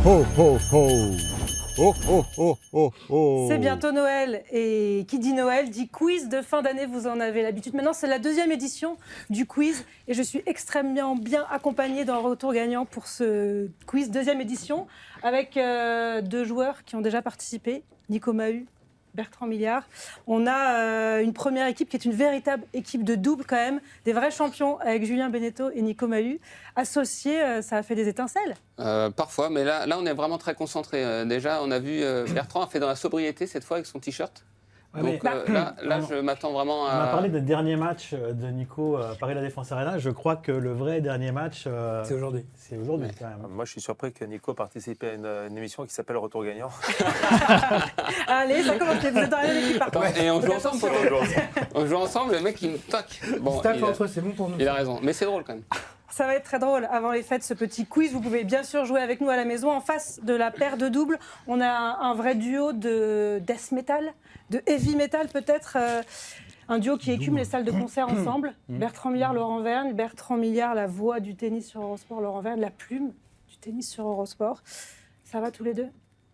ho, ho, ho. Oh, oh, oh, oh, oh. C'est bientôt Noël et qui dit Noël dit quiz de fin d'année, vous en avez l'habitude. Maintenant, c'est la deuxième édition du quiz et je suis extrêmement bien accompagnée dans le retour gagnant pour ce quiz deuxième édition avec deux joueurs qui ont déjà participé, Nico Mahut, Bertrand Milliard. On a une première équipe qui est une véritable équipe de double quand même, des vrais champions avec Julien Beneteau et Nico Mahut. Associés, ça a fait des étincelles. Parfois, mais là, on est vraiment très concentré. Déjà, on a vu Bertrand a fait dans la sobriété cette fois avec son t-shirt. Ouais, Donc là, je m'attends vraiment à... On a parlé des derniers matchs de Nico à Paris La Défense Arena. Je crois que le vrai dernier match... c'est aujourd'hui. C'est aujourd'hui, Ouais. quand même. Moi, je suis surpris que Nico participe à une émission qui s'appelle Retour Gagnant. Allez, ça commence, vous êtes dans la même équipe. Attends, et on joue ensemble, on joue ensemble, le mec il me toque. Bon, c'est bon pour nous. il a raison, mais c'est drôle quand même. Ça va être très drôle. Avant les fêtes, ce petit quiz, vous pouvez bien sûr jouer avec nous à la maison. En face de la paire de doubles, on a un vrai duo de death metal, de heavy metal peut-être. Un duo qui écume les salles de concert ensemble. Bertrand Milliard, Laurent Vergne. Bertrand Milliard, la voix du tennis sur Eurosport. Laurent Vergne, la plume du tennis sur Eurosport. Ça va tous les deux?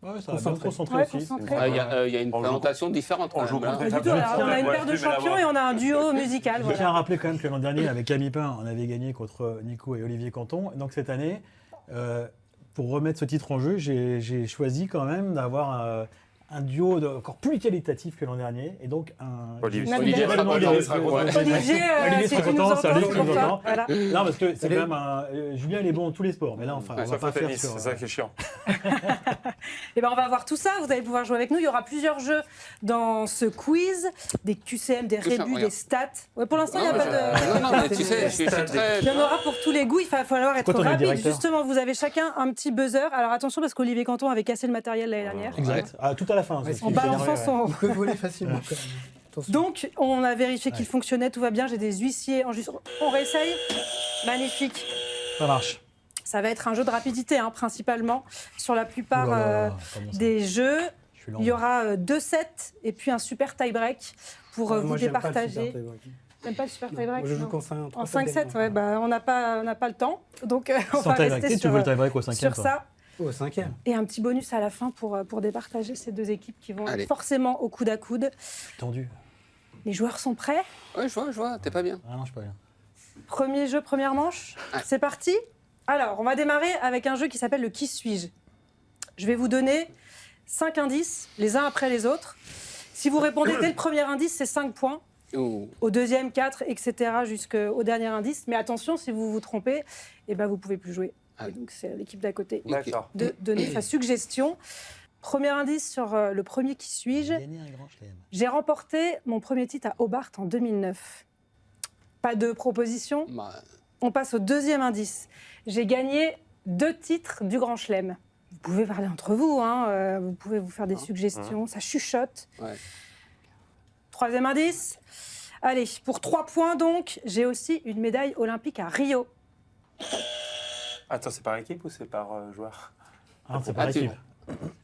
Ouais, ça va bien concentré Ouais, aussi. concentré. Il y a une présentation différente. On joue quand même, contre là. Pas du tout. Alors, on a une paire de champions et on a un duo musical. Je Voilà. tiens à rappeler quand même que l'an dernier, avec Camille Pain, on avait gagné contre Nico et Olivier Canton. Et donc cette année, pour remettre ce titre en jeu, j'ai choisi quand même d'avoir un duo encore plus qualitatif que l'an dernier. Et donc un... Olivier sera content. Olivier, Olivier si sera tu nous content, entends, salut, c'est tu nous pour ça. entends. Voilà. Non, parce que c'est quand même un... Julien, il est bon dans tous les sports. Mais là, enfin, on va Sauf pas au faire tennis, sur... c'est ça qui est chiant. Eh ben, on va voir tout ça. Vous allez pouvoir jouer avec nous. Il y aura plusieurs jeux dans ce quiz, des QCM, des Tout ça, rébus, regarde. des stats. Ouais, pour l'instant, il n'y a Non, pas de. non, mais tu sais, je suis très... Il y en aura pour tous les goûts. Il va falloir être Quand on est rapide. directeur. Justement, vous avez chacun un petit buzzer. Alors attention, parce qu'Olivier Canton avait cassé le matériel l'année dernière. Exact. Ah, tout à la fin. Ouais, c'est ce En qui balançant générait, son. Il peut voler facilement. Quand même. Attention. Donc, on a vérifié qu'il Ouais. fonctionnait, tout va bien. J'ai des huissiers en juste. On réessaye. Magnifique. Ça marche. Ça va être un jeu de rapidité, hein, principalement. Sur la plupart Ouh là là, comment ça des jeux, Je suis lent. il y aura 2 sets et puis un super tie-break pour vous Moi, j'aime pas le départager. super tie-break. T'aimes pas le super Non, tie-break? moi, je joue Non. qu'en 5, En 5-7, ouais, bah, on n'a pas le temps. Donc, on Sans va tie-break. rester Tu veux le sur, tie-break au cinquième, sur toi ça. Oh, 5e. Et un petit bonus à la fin pour départager ces deux équipes qui vont Allez. être forcément au coude à coude. Tendu. Les joueurs sont prêts? Ouais, je vois, t'es pas bien. Ah non, je suis pas bien. Premier jeu, première manche. Ouais. C'est parti. Alors, on va démarrer avec un jeu qui s'appelle le Qui suis-je? Je vais vous donner 5 indices, les uns après les autres. Si vous répondez dès le premier indice, c'est 5 points. Ouh. Au deuxième, 4, etc. jusqu'au dernier indice. Mais attention, si vous vous trompez, eh ben, vous ne pouvez plus jouer. Ah. Et donc, c'est à l'équipe d'à côté D'accord. de donner sa suggestion. Premier indice sur le premier Qui suis-je? Gagner un grand chelem. J'ai remporté mon premier titre à Hobart en 2009. Pas de proposition. Bah, On passe au deuxième indice. J'ai gagné 2 titres du Grand Chelem. Vous pouvez parler entre vous, hein, vous pouvez vous faire des suggestions, ça chuchote. ouais. Troisième indice. Allez, pour 3 points donc, j'ai aussi une médaille olympique à Rio. Attends, c'est par équipe ou c'est par joueur? Ah, c'est par Ah, tu- équipe.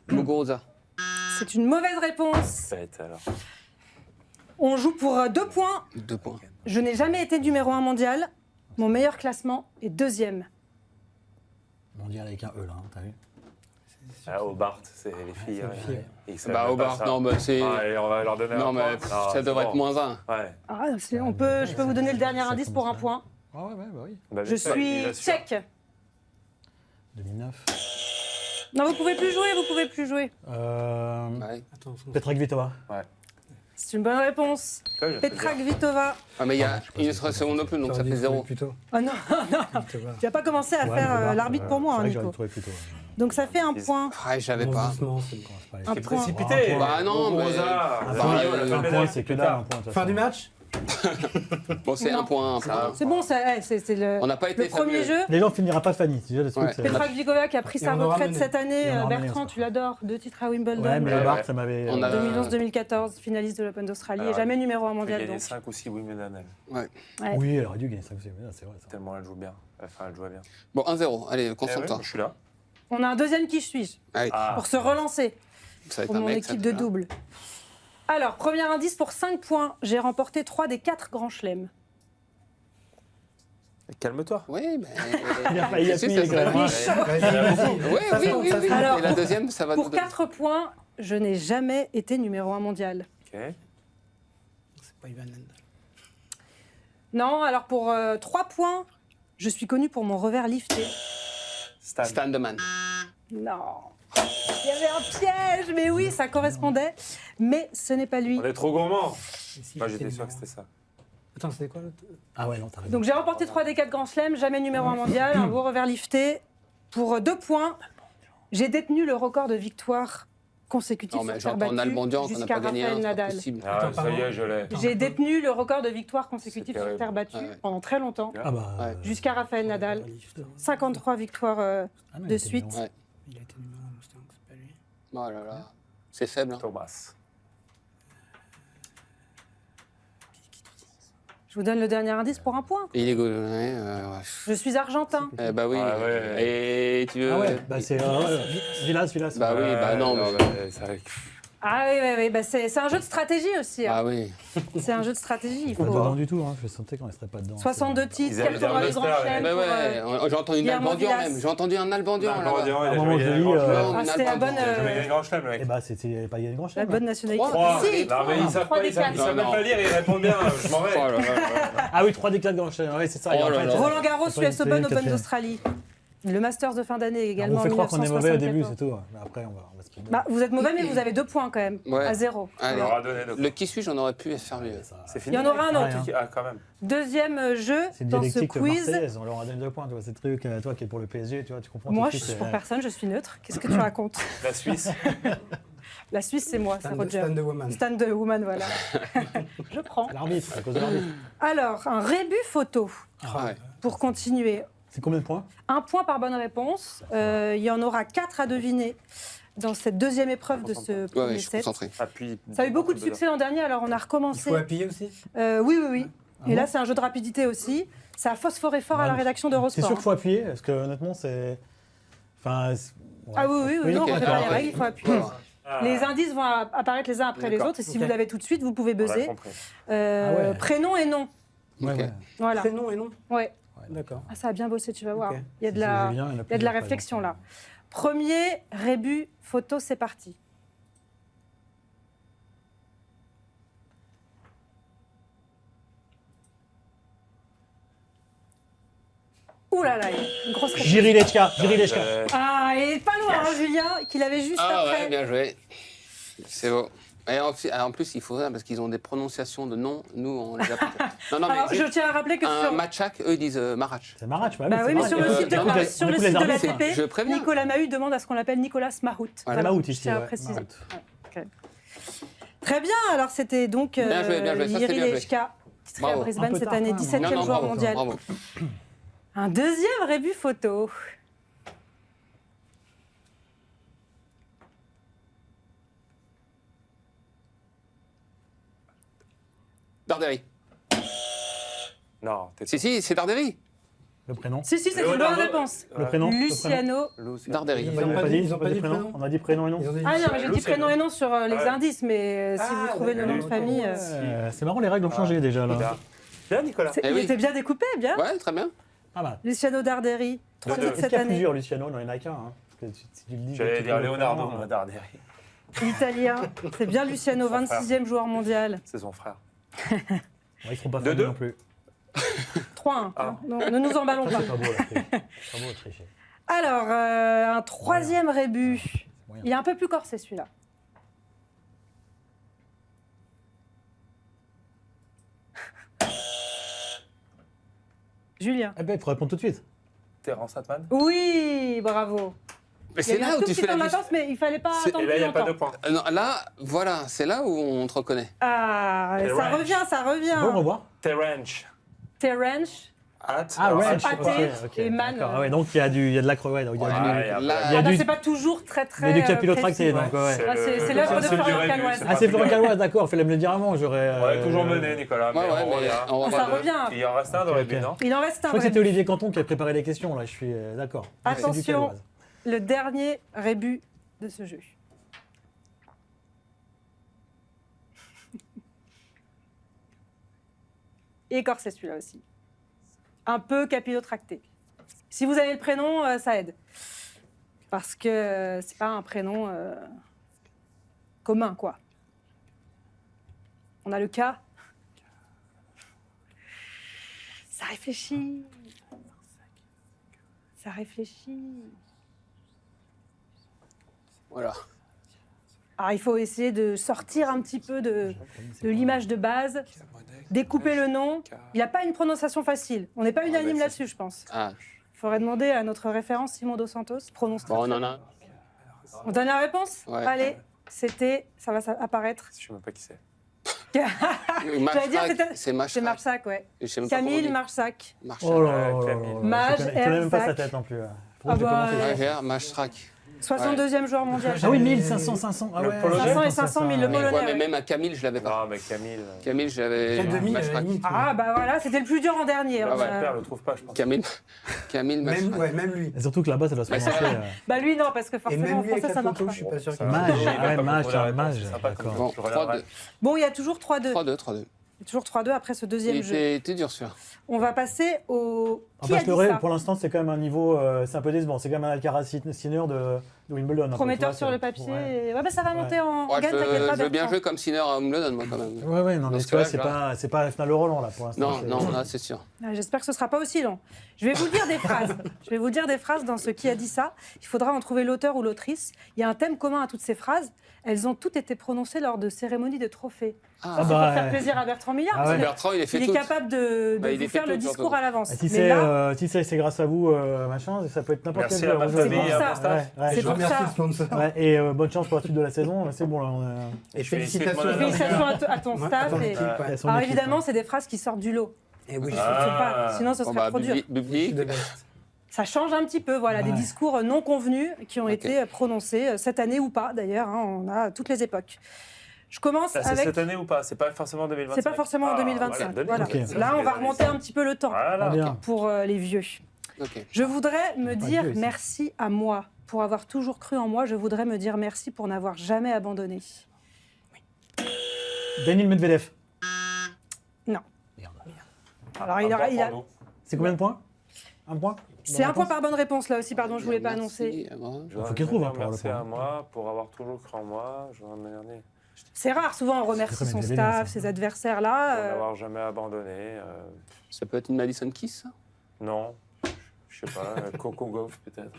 Muguruza. C'est une mauvaise réponse. Bête alors. On joue pour 2 points. 2 points. Je n'ai jamais été numéro 1 mondial. Mon meilleur classement est 2e. Mondial avec un E, là, hein, t'as vu? Ah, au Bart, c'est les filles. c'est les filles, ouais. Ils savent Bah, même pas Hobart, ça. non, bah, c'est... Allez, on va leur donner Non, un mais point. Non, ça c'est devrait bon. être moins 1. Ouais. Ah, je peux vous donner le dernier indice pour 1 point. Ah ouais, bah oui. Bah, Je vite fait, suis il assure. tchèque. 2009. Non, vous pouvez plus jouer, vous pouvez plus jouer. Ouais. Attends, Petra Kvitova. C'est une bonne réponse. Toi, j'ai fait Petra bien. Kvitova. Ah, mais il y a une seconde de plus, donc ça fait 0. Plutôt. Oh non, non, tu vas pas commencer à Ouais, faire mais Hobart, l'arbitre pour moi, c'est hein, vrai que j'aurais Nico. trouvé plutôt. Donc ça fait 1 Ils- point. Ah, j'avais pas. Doucement, c'est bon. C'est pas les- Un T'es point. précipité. Bah non, mais- Rosa. Un Bah, point, le un point, c'est que dalle, un point. de toute Fin façon. du match. Bon, c'est Non. 1 point. C'est bon, c'est le, On n'a pas été le premier fabuleux. jeu. Déjà, on finira pas Fanny. C'est déjà le truc. Ouais. c'est- Petra Kvitova qui a pris Et sa on aura retraite mené. cette année. Et on aura mené, Bertrand, ça. tu l'adores. 2 titres à Wimbledon. Ouais, mais Ouais, le Bart, ouais. ça m'avait. On a- 2011-2014, finaliste de l'Open d'Australie et Alors, jamais numéro 1 Elle a mondial. gagné Donc. 5 ou 6 Wimbledon. Elle. Ouais. Ouais. Oui, elle aurait dû gagner 5 c'est vrai. Ça. Tellement elle joue bien. Enfin, elle jouait bien. Bon, 1-0. Allez, Eh ouais, concentre-toi. je suis là. On a un deuxième Qui suis-je Allez, Ah. pour se relancer ça va être pour un mon mec, ça, équipe de là. double. Alors, premier indice pour 5 points. J'ai remporté 3 des 4 grands chelems. Calme-toi. Oui, mais. Il a failli Si, si, appuyer ça quand même. serait- Ouais. Vas-y, vas-y. Oui, Ça oui, se oui, tente, oui. Alors, Et la deuxième, ça va Pour nous donner- 4 points, je n'ai jamais été numéro 1 mondial. Ok. C'est pas Ivan Lendl. Non, alors pour 3 points, je suis connue pour mon revers lifté. Stan. Stan de Man. Non. Il y avait un piège, mais oui, ça correspondait. Mais ce n'est pas lui. On est trop gourmand. Et si Moi, j'étais j'étais sûr que numéro c'était ça. un. Attends, c'était quoi l'autre? Ah ouais, non, t'as raison. Donc j'ai remporté 3 des 4 grands chelems, jamais numéro 1 mondial, un beau revers lifté. Pour 2 points, j'ai détenu le record de victoires consécutives Non, mais sur terre j'entends battue Albandian qu'on n'a jusqu'à pas gagné Raphaël un, c'est pas Nadal. possible. Ah, Attends, ça y est, pardon. je l'ai. Attends. J'ai détenu le record de victoires consécutives C'est sur terrible. terre battue Ouais. pendant très longtemps, Ah bah. Ouais. jusqu'à Raphaël Nadal. 53 victoires. Ah non, il de était suite. numéro un. Ouais. Il a été numéro 1 Mustang, c'est pas lui. Oh là là. C'est faible. Hein. Thomas. Je vous donne le dernier indice pour 1 point. Il est go. Ouais. Je suis argentin. Bah oui. Ah ouais. Et tu veux. Ah ouais, bah c'est. Villas. Bah oui, bah non. mais- c'est vrai que- Ah oui, oui, oui. Bah, c'est un jeu de stratégie aussi. hein. Ah oui. C'est un jeu de stratégie. Il Pas faut dedans du tout, hein. Je sentais qu'on ne serait pas dedans. 62 titres, Ils avaient 4 dit un tournois de grand master, chelem. Bah pour, ouais, j'ai entendu une Guillermo Albandian Villas. même. J'ai entendu un Albandian là. Albandian, il À un a moment jamais gagné donné, grand chelem. Non, Ah, une c'était la Albandian. bonne, Il a jamais gagné grand chelem, le Et mec. bah c'était pas gagné grand la chose. bonne nationalité. Trois. Si, Non, mais ils savent trois pas, des ils savent quatre. même pas lire, ils répondent bien. Je m'en vais. Oh là là là. Ah oui, 3 des 4 grand chelem. Ouais, c'est ça. Oh et en là fait, là. Roland Garros, c'est pas US une Open, série, Open quatrième. d'Australie. Le Masters de fin d'année également. On fait en croire qu'on est mauvais au début, 1974. c'est tout. Mais après, on va se prendre. Bah, vous êtes mauvais, mais vous avez 2 points quand même, Ouais. à 0. On Allez. leur a donné donc. Le qui suis-je, j'en aurais pu faire mieux. C'est Il fini. y en aura un autre. Ouais, hein. Ah, quand même. Deuxième jeu C'est une dans ce dialectique quiz. marseillaise, on leur a donné 2 points, tu vois, ces trucs, toi qui es pour le PSG, tu vois, tu comprends Moi, tout je de suis suite, pour personne, je suis neutre. Qu'est-ce que tu racontes? La Suisse. La Suisse, c'est moi, c'est Roger. Stand de Woman. Stan de Woman, voilà. Je prends. L'arbitre, à cause de l'arbitre. Alors, un rébut photo, Ah ouais. pour continuer. C'est combien de points? 1 point par bonne réponse. Il y en aura 4 à deviner dans cette deuxième épreuve de ce Ouais, ouais, premier je suis set. concentré. Appuie. Ça a eu beaucoup de succès l'an dernier, alors on a Il recommencé. faut appuyer aussi. Oui, oui, oui. Ah Et bon là, c'est un jeu de rapidité aussi. Ça a phosphoré fort à la Ouais, rédaction C'est d'Eurosport. sûr qu'il faut appuyer, parce que honnêtement, c'est. Enfin. Ouais. Ah oui, oui, oui, non, ok, on fait d'accord. pas les règles, il faut appuyer. Ah. Les indices vont apparaître les uns après les D'accord. autres, et si Ok. vous l'avez tout de suite, vous pouvez On a buzzer. compris. Ah ouais. Prénom et nom. Ouais, Ok. ouais. Voilà. Prénom et nom. Ouais. D'accord. Ah, ça a bien bossé, tu vas voir. Ok. Il y a de Si la, c'est Julien, il y a de la plusieurs, réflexion par là. Premier rébut photo, c'est parti. Ouh là là, une grosse réflexion. Jirilechka, Jirilechka. Ah, il est pas loin, hein, Julien, qu'il avait juste Ah après. ouais, bien joué. C'est beau. Et en plus, il faut ça parce qu'ils ont des prononciations de noms. Nous, on les a pas. Non, non, Alors, mais je tiens à rappeler que un sur... matchak, eux, ils disent Marach. C'est Marat, Bah oui, mais sur le site de, non, mais sur du le coup, les site de arbitres, l'ATP, je préviens. Nicolas Mahut demande à ce qu'on l'appelle Nicolas Mahout. Ouais, Mahout ici, Je tiens à ouais, préciser. Mahout. Ouais, ok. Très bien, alors c'était donc Bien joué, ça, c'est Jiří bien joué. Leška, titré à Bravo. Un Brisbane peu cette tard, année, quand même, 17e Non, non, joueur bravo, mondial. bravo. Un deuxième rébut photo. Darderi. Non, t'es Si, c'est Darderi. Le prénom. Si, c'est une bonne Leonardo. réponse. Le prénom. Luciano. Darderi. Ils ont pas dit- ils ont pas dit prénom. On a dit prénom et nom. Ils ont dit Ah non, mais j'ai dit Luciano. prénom et nom sur les Ouais. indices, mais si vous Ah, trouvez le nom de d'accord. famille... C'est marrant, les règles ont changé déjà là. Bien. Bien, Nicolas. Eh Il oui. était bien découpé, bien. Ouais, très bien. Pas mal. Luciano Darderi, troisième Est-ce Est-ce cette qu'il y a année. plusieurs Luciano? Non, il n'y en a qu'un. Hein. Parce que si tu le dis, J'allais tu dire peux le Leonardo, faire, moi, Darderi. L'italien, c'est bien Luciano, Son frère. 26e joueur mondial. C'est son frère. Ouais, ils ne seront pas De fameux deux. non plus. 3-1. Ah. Non, ne nous emballons Ça, pas. c'est pas beau, là. C'est pas beau, tricher. Alors, un troisième rébut. C'est moyen. Il est un peu plus corsé celui-là. Julien. Eh ben, il faut répondre tout de suite. Terence Atman. Oui, bravo. Mais Il y a c'est eu un là où tout tu petit fais temps la de latence, mais il fallait pas C'est- attendre Et là, il plus n'y a pas de longtemps. points. Non, là, voilà, c'est là où on te reconnaît. Ah, Et ça ranch. revient, ça On peut le revient. revoir? Terence. Terence. At. Ah, alors, Ranch. At- ok, Athé ok, et Man. d'accord. Ah ouais, donc il y a de la crevette. Il y a Ouais, du, il y a- Là, Il y a Ah bah, du- c'est pas toujours très il y a du capillotracté, précis. donc ouais. C'est Ah, c'est l'œuvre de seul Florian rébut, Caloise. c'est Ah, pas c'est plus Florent grave. Calois, d'accord, fallait me le dire avant, j'aurais. Ouais, toujours mené, Nicolas. Ouais, ouais, on mais revient. on Ah, va ça voir. revient. Il en reste un dans Ok, les ok. buts, non? Il en reste Je un. crois que c'était rébut. Olivier Canton qui a préparé les questions, là, je suis d'accord. C'est du Attention. Caloise. Le dernier rébut de ce jeu. Et écorsé celui-là aussi. un peu capillotracté. Si vous avez le prénom, ça aide. Parce que c'est pas un prénom commun, quoi. On a le K. Ça réfléchit. Ça réfléchit. Voilà. Alors, il faut essayer de sortir un petit peu de l'image de base, découper le nom. Il n'a pas une prononciation facile. On n'est pas unanime là-dessus, je pense. Ah, Il faudrait demander à notre référent Simon Dos Santos. Prononce. bon, on en a. On donne la réponse? Ouais. Allez, c'était, ça va apparaître. Je sais même pas qui c'est. J'allais dire, Marchak, c'est c'est Marchak. Marsac, ouais. Je sais même pas comment on Camille dit. Marsac. Marchak. Oh là là là là Camille. là. Mage, Je connais même pas sa Erzac. tête non plus. Ah bah, Ouais, j'ai Marchak. 62e joueur mondial. Ah oui, 1500, 500. Ah Le ouais. Polonais 500 et 500 000, le Mais, Polonais. ouais, mais ouais. même à Camille, je l'avais pas. Ah, mais Camille. Camille, j'avais. Quel demi, Marchak. Ah bah voilà, c'était le plus dur en dernier. Ah ouais. Mon père le trouve pas, je pense. Camille, Marchak. Même lui. Et surtout que là-bas, ça doit se Ouais, c'est prononcer. Bah lui non, parce que Et forcément même en lui avec français la ça marche photo, pas. je suis pas sûr qu'il Mage, Il va ah pas ouais, mage, comprendre la c'est un réponse, mage. c'est sympa, D'accord. Bon, je regarderai. 3-2. Bon, il y a toujours 3-2. 3-2. Il y a toujours 3-2 après ce deuxième Il jeu. était dur, celui-là. On va passer au... On Qui va a se dit leurrer, ça? pour l'instant, c'est quand même un niveau, c'est un peu décevant. C'est quand même un Alcaraz Sinner de Wimbledon. un peu, Prometteur tu vois, sur le c'est- papier. Ouais. Ouais, bah ça va monter en Ouais, gagne, t'inquiète pas, je veux bien Bertrand. jouer comme Sinner à Wimbledon, moi, quand même. Ouais, non, mais Parce tu que vois, là, c'est pas la finale Roland, là, pour l'instant. Non, c'est- non, là, c'est sûr. Ah, j'espère que ce sera pas aussi long. Je vais vous dire des phrases. Je vais vous dire des phrases dans ce qui a dit ça. Il faudra en trouver l'auteur ou l'autrice. Il y a un thème commun à toutes ces phrases. Elles ont toutes été prononcées lors de cérémonies de trophées. Ah, Ça, c'est bah, pour faire ouais. plaisir à Bertrand Millard. Ah parce ouais. que Bertrand, il est fait il est tout. capable de Bah, il vous est faire fait le tout, discours surtout. à l'avance. Et Mais là, si c'est grâce à vous, machin, ça peut être n'importe Merci quel à jeu. ma Ouais, famille, pour à ça. mon staff. ouais. C'est Je pour remercie ça. le sponsor. Ouais, et bonne chance pour la suite de la saison. C'est bon, là, on est... Et Je félicite félicitations. mon félicitations à ton Ouais, staff. à ton et- équipe, ouais. elles sont Alors en équipe, évidemment, hein. c'est des phrases qui sortent du lot. Et oui, Il Ah. faut pas, sinon ce Bon, serait bah, trop dur. je Bublik. suis de best. Ça change un petit peu, voilà, des Ouais. discours non convenus qui ont Ok. été prononcés cette année ou pas, d'ailleurs, hein, on a toutes les époques. Je commence Ah, c'est avec... cette année ou pas? C'est pas forcément 2025. C'est pas forcément en 2025. Voilà. Ok. Là, on va remonter un petit peu le temps Voilà. Très bien. pour les vieux. Ok. Je voudrais me Pas dire vieux, ici. merci à moi pour avoir toujours cru en moi. Je voudrais me dire merci pour n'avoir jamais abandonné. Daniil Medvedev. Alors, Un il point a... pour nous. C'est combien de points? Un point? C'est un point par bonne réponse, là aussi, pardon, je voulais pas Merci, annoncer. à moi. Je voudrais Faut qu'il trouve, dire hein, pour merci le point. à moi pour avoir toujours cru en moi. Je voudrais me dernier. C'est rare, souvent on remercie C'est son très bien, staff, ça. ses adversaires là. Pour n'avoir jamais abandonné. Ça peut être une Madison Kiss, ça? Non, je sais pas. Coco Gauff peut-être.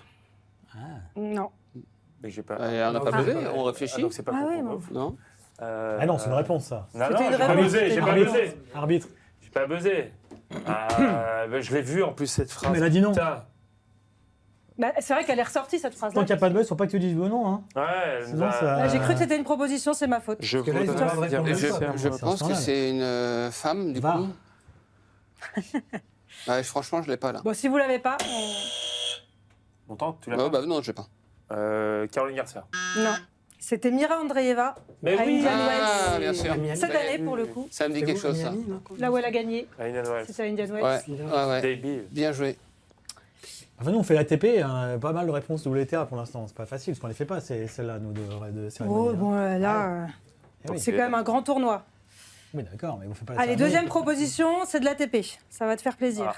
Non. Mais j'ai pas. On n'a pas Ah. buzzé, on réfléchit. Ah, donc c'est pas Ah Coco ouais, non. Gauff. Non? Ah non, c'est une réponse, ça. Non, C'était non, une j'ai pas réponse, buzzé, c'était j'ai une pas réponse. buzzé. Arbitre. J'ai pas buzzé. Je l'ai vu en plus cette phrase. Mais elle a dit non. Putain. Bah, c'est vrai qu'elle est ressortie cette phrase. Tant qu'il n'y a pas de buzz, faut pas que tu dises oui ou non. Hein. Ouais, elle Sinon, nous a- ça- J'ai cru que c'était une proposition, c'est ma faute. Je Parce que là, ils ont voudrais pas de dire réponse. merci. Je C'est un pense que scandale. c'est une femme, du Va. coup. Ouais, franchement, je l'ai pas là. Bon, si vous l'avez pas, Mon temps, tu l'as Bah, pas bah non, je l'ai pas. Caroline Garcia. non. C'était Mira Andreeva, Mais à oui. Indian Ah, Wells. bien sûr. Cette année, pour le coup, Ça me dit quelque chose, ça. là où elle a gagné, Indian Wells. c'était à Indian Wells. Ouais, ouais, ouais. Baby. Bien joué. Enfin, nous, on fait l'ATP, hein, pas mal de réponses WTA pour l'instant. C'est pas facile, parce qu'on les fait pas, celles-là, nous, de cérémonie. Oh, hein. bon, là, Eh oui. c'est quand même un grand tournoi. Oui, d'accord, mais vous faites pas la Allez, cérémonie. deuxième proposition, c'est de l'ATP. Ça va te faire plaisir. Ah.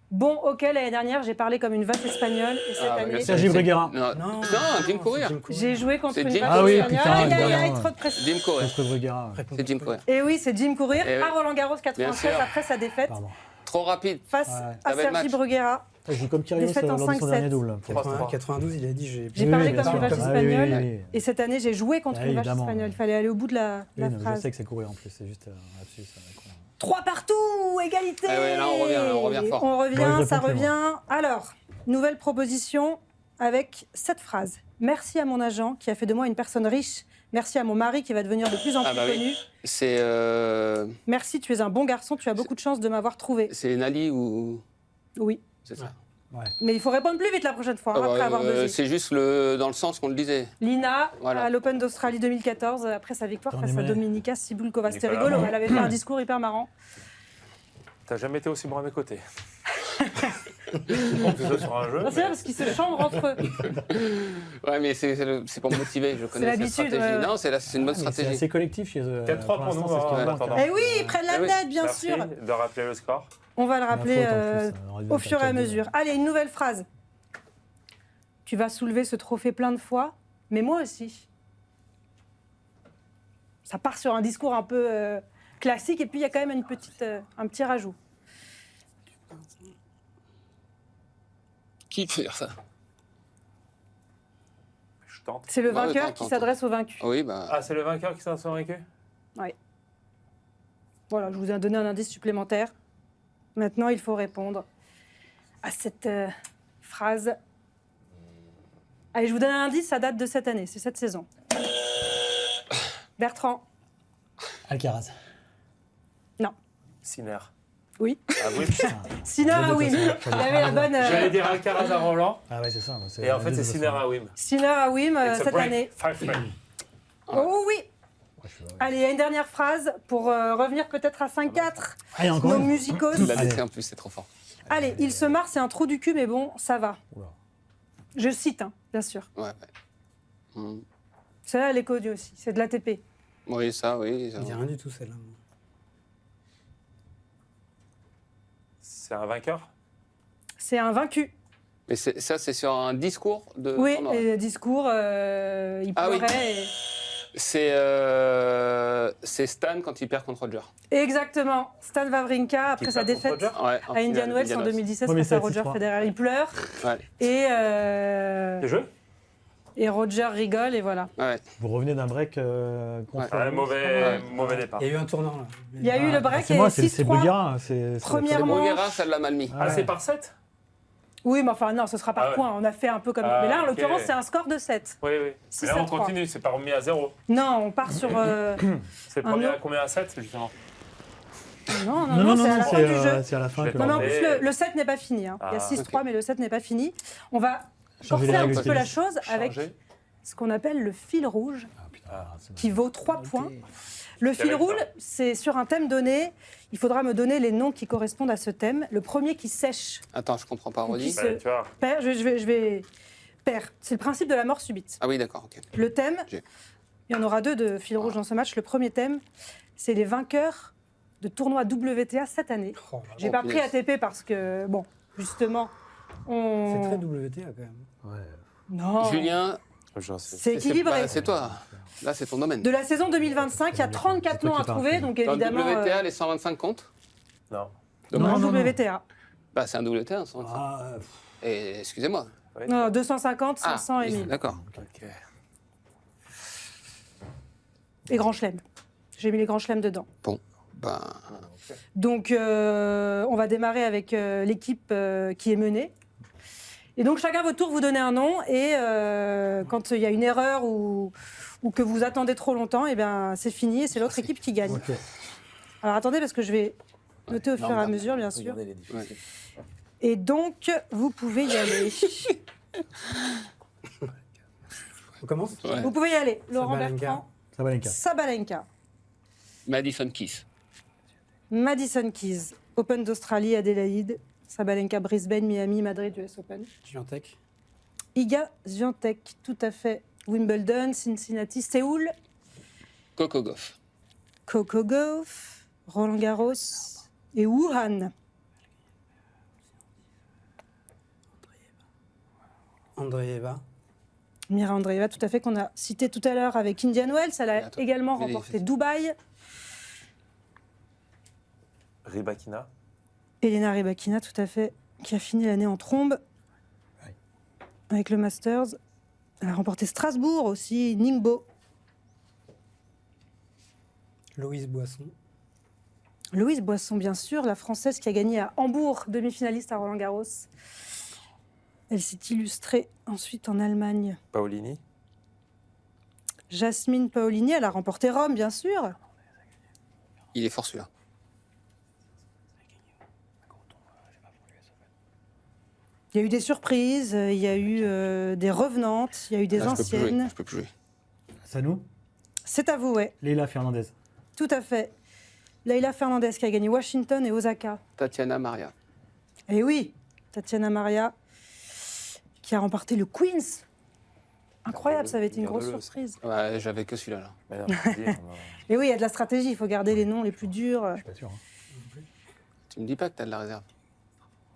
Bon, ok, l'année dernière, j'ai parlé comme une vache espagnole. Et cette Ah, année, mais Sergi c'est- Bruguera. Non, Non, Jim Courier. j'ai joué contre C'est une Jim vache Ah oui, espagnole. putain, Aïe, aïe, aïe, évidemment. trop de pression. Jim Courier. Contre Bruguera. C'est Jim Courier. Et oui, c'est Jim Courier Eh oui. à Roland Garros Bien 96 sûr. après sa défaite Pardon. Trop rapide. face Ouais. à Ça va être Sergi match. Bruguera. Il joue comme Kyrgios Défaite en lors de son 5-7. dernier double. 3-3. 92, il a dit J'ai Oui, parlé oui, bien comme une sûr. vache Ah oui, oui, espagnole. oui, oui. Et cette année, j'ai joué contre Ah, une vache évidemment. espagnole. Il fallait aller au bout de la Oui, non, je phrase. sais que c'est courir en plus, c'est juste un lapsus. con. 3 partout, égalité. Ah ouais, là, on revient fort. On Ouais, revient, je ça réponds plus, revient. Alors, nouvelle proposition avec cette phrase. Merci à mon agent qui a fait de moi une personne riche. Merci à mon mari qui va devenir de plus en plus Ah bah oui. connu. C'est Merci, tu es un bon garçon. Tu as beaucoup de chance de m'avoir trouvé. Nali ou. Oui. C'est ça. Ouais. Mais il faut répondre plus vite la prochaine fois, hein, Ah bah, après avoir buzzé. c'est juste dans le sens qu'on le disait. Lina, Voilà. à l'Open d'Australie 2014, après sa victoire T'en face es à mêlé. Dominika Cibulkova. C'était Nicolas rigolo, Mont. elle avait fait un discours hyper marrant. T'as jamais été aussi bon à mes côtés. On fait ça sur un jeu. Non, c'est vrai parce qu'ils se chambrent entre eux. Ouais, mais c'est pour me motiver. Je connais cette l'habitude, stratégie. ouais. Non, c'est une bonne Ah, mais c'est stratégie. assez collectif chez eux. 4-3 pour l'instant, nous, c'est ce qui en manque, attendant. hein. Eh oui, ils prennent la Ah oui. tête, bien Merci sûr. de rappeler le score. On va le rappeler faute, en plus, on aurait dû au en fur et faire à deux. mesure. Allez, une nouvelle phrase. Tu vas soulever ce trophée plein de fois, mais moi aussi. Ça part sur un discours un peu classique, et puis il y a quand même un petit rajout. Qui peut dire ça? Je tente. C'est le Ouais, vainqueur tente, qui tente. s'adresse au vaincu. Oui, bah. Ah, c'est le vainqueur qui s'en sort vaincu? Voilà, je vous ai donné un indice supplémentaire. Maintenant, il faut répondre à cette phrase. Allez, je vous donne un indice, ça date de cette année, c'est cette saison. Bertrand. Alcaraz. Sinner. Oui. Ah oui. Sinner à Wim. Il avait la bonne. J'allais dire Alcaraz à Roland. Ah ouais, c'est ça. Et en fait, c'est Sinner à Wim. Sinner à Wim It's a cette break. année. 5-3. Oh oui. Ouais, je suis- Allez, il y a une dernière phrase pour revenir peut-être à 5-4. Ah, il y a encore Nos une musicos. Il l'a Allez. laissé en plus, c'est trop fort. Allez, il se marre, c'est un trou du cul, mais bon, ça va. Oula. Je cite, hein, bien sûr. Ouais, ouais. Celle-là, elle est connue aussi. C'est de l'ATP. Oui, ça, oui. ça. Il n'y a rien du tout, celle-là. C'est un vainqueur? C'est un vaincu. Mais ça, c'est sur un discours de. Oui, tournoi. et le discours, il Ah oui. pleurait. C'est Stan quand il perd contre Roger. Exactement. Stan Wawrinka, après Qui sa perd contre défaite Roger? Ouais, en à Indian finale, Wells en Wells. 2017 Ouais, mais face à c'est Roger 6-3. Federer. Il pleure Ouais, et, Des jeux? et Roger rigole et voilà. ouais. Vous revenez d'un break contre. Ah, mauvais, Ouais. mauvais départ. Il y a eu un tournant, là. Il y a eu le break C'est moi, c'est 6-3. Bulgara. Première C'est manche. Bruguera, ça l'a mal mis. Ah, c'est par 7? Oui, mais enfin, non, ce sera par Ah ouais. points. On a fait un peu comme. Ah, mais là, en ok. l'occurrence, c'est un score de 7. Oui, oui. Si, Mais là, on 7-3. continue, c'est pas remis à 0. Non, on part sur. C'est Un premier à autre. combien à 7, justement? Non, Non, non, non, c'est à la fin du jeu. c'est à la fin Je que. vais Non, mais en Et- plus, le 7 n'est pas fini. Hein. Il y a Ah, 6-3, mais le 7 n'est pas fini. On va Changer corser les un règles petit du peu la tennis. chose avec Changer. ce qu'on appelle le fil rouge, Ah, putain, c'est bon. qui vaut 3 points. Le fil avec ça. rouge, c'est sur un thème donné. Il faudra me donner les noms qui correspondent à ce thème. Le premier qui sèche Attends, je comprends pas, redis. Qui Bah, tu vois. perd. Je vais perd. C'est le principe de la mort subite. Ah oui, d'accord, ok. Le thème, J'ai. il y en aura 2 de fil rouge dans ce match. Le premier thème, c'est les vainqueurs de tournois WTA cette année. Oh, là là. J'ai Oh, pas pris punaise. ATP parce que, bon, justement, C'est on... très WTA, quand même. Ouais. Non, Julien, c'est équilibré. bah, c'est toi. Là, c'est ton domaine. De la saison 2025, il y a 34 C'est toi noms qui à pars, trouver, Phil. donc Dans le évidemment... WTA, les 125 comptes. Non. Dommage. Non, non, non. WTA. Bah, c'est un WTA, 125. Ah, Et excusez-moi. Oui. Non, 250, 500 et oui, 1000. D'accord. Ok. Et Grand Chelem. J'ai mis les Grands Chelems dedans. Ben, Donc, on va démarrer avec l'équipe qui est menée. Et donc, chacun votre tour, vous donnez un nom. Et quand il y a une erreur ou que vous attendez trop longtemps, et ben, c'est fini et c'est l'autre équipe qui gagne. Ok. Alors, attendez, parce que je vais noter au fur et à mesure, bien sûr. Regardez les difficultés. Et donc, vous pouvez y aller. on commence ouais. Vous pouvez y aller. Laurent Sabalenka. Bertrand, Sabalenka. Sabalenka, Madison Keys. Madison Keys, Open d'Australie, Adélaïde, Sabalenka, Brisbane, Miami, Madrid, US Open. Giantec. Iga Swiatek, tout à fait. Wimbledon, Cincinnati, Séoul, Coco Gauff. Coco Gauff, Roland Garros et Wuhan. Andreeva. Mira Andreeva, tout à fait, qu'on a cité tout à l'heure avec Indian Wells. Elle a Attends, également mais remporté les- Dubaï. Rybakina. Elena Rybakina, tout à fait, qui a fini l'année en trombe Ouais. avec le Masters. Elle a remporté Strasbourg aussi, Ningbo. Louise Boisson. Louise Boisson, bien sûr, la Française qui a gagné à Hambourg, demi-finaliste à Roland-Garros. Elle s'est illustrée ensuite en Allemagne. Paolini. Jasmine Paolini, elle a remporté Rome, bien sûr. Il est fort celui-là. Il y a eu des surprises, il y a eu des revenantes, il y a eu des Là, je peux plus jouer. anciennes. Je peux plus jouer. C'est à nous. C'est à vous, ouais, Leila Fernandez. tout à fait. Leila Fernandez qui a gagné Washington et Osaka. Tatiana Maria. Et oui, Tatiana Maria qui a remporté le Queens. Incroyable, ça avait été une grosse Garde-le. surprise. Ouais, j'avais que celui-là. Là. Mais non, je veux dire, non. Mais oui, il y a de la stratégie, il faut garder les noms les plus durs. Je suis pas sûr. Hein. Tu me dis pas que t'as de la réserve.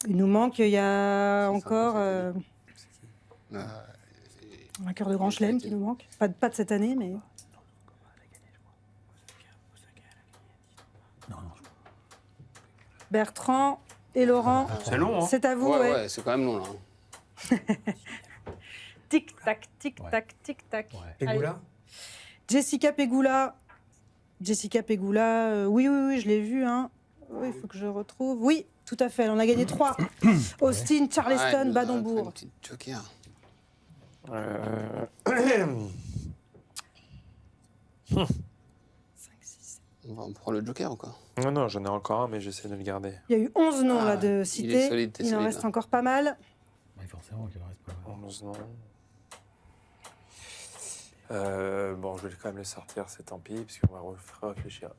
Il nous manque, il y a C'est encore sympa, un cœur de grand chelem qui nous manque. Pas de cette année, mais... Non, non. Bertrand et Laurent, C'est long, hein. c'est à vous. Ouais, ouais. c'est quand même long là. Hein. Tic-tac, tic-tac, tic-tac. Ouais. Allez. Pegula. Jessica Pegula. Jessica Pegula, oui, je l'ai vue. Hein. Oui, il faut que je retrouve. Oui, tout à fait, elle en a gagné 3. Austin, Charleston, Ouais, Badembourg. une petite joker. On prend le joker ou quoi? Non, non, j'en ai encore un, mais j'essaie de le garder. Il y a eu 11 noms là, Ah, de il est cités. solide, t'es Il en solide, reste là. encore pas mal. Oui, forcément qu'il en reste pas mal. 11 noms. Bon, je vais quand même les sortir, c'est tant pis, parce qu'on va réfléchir.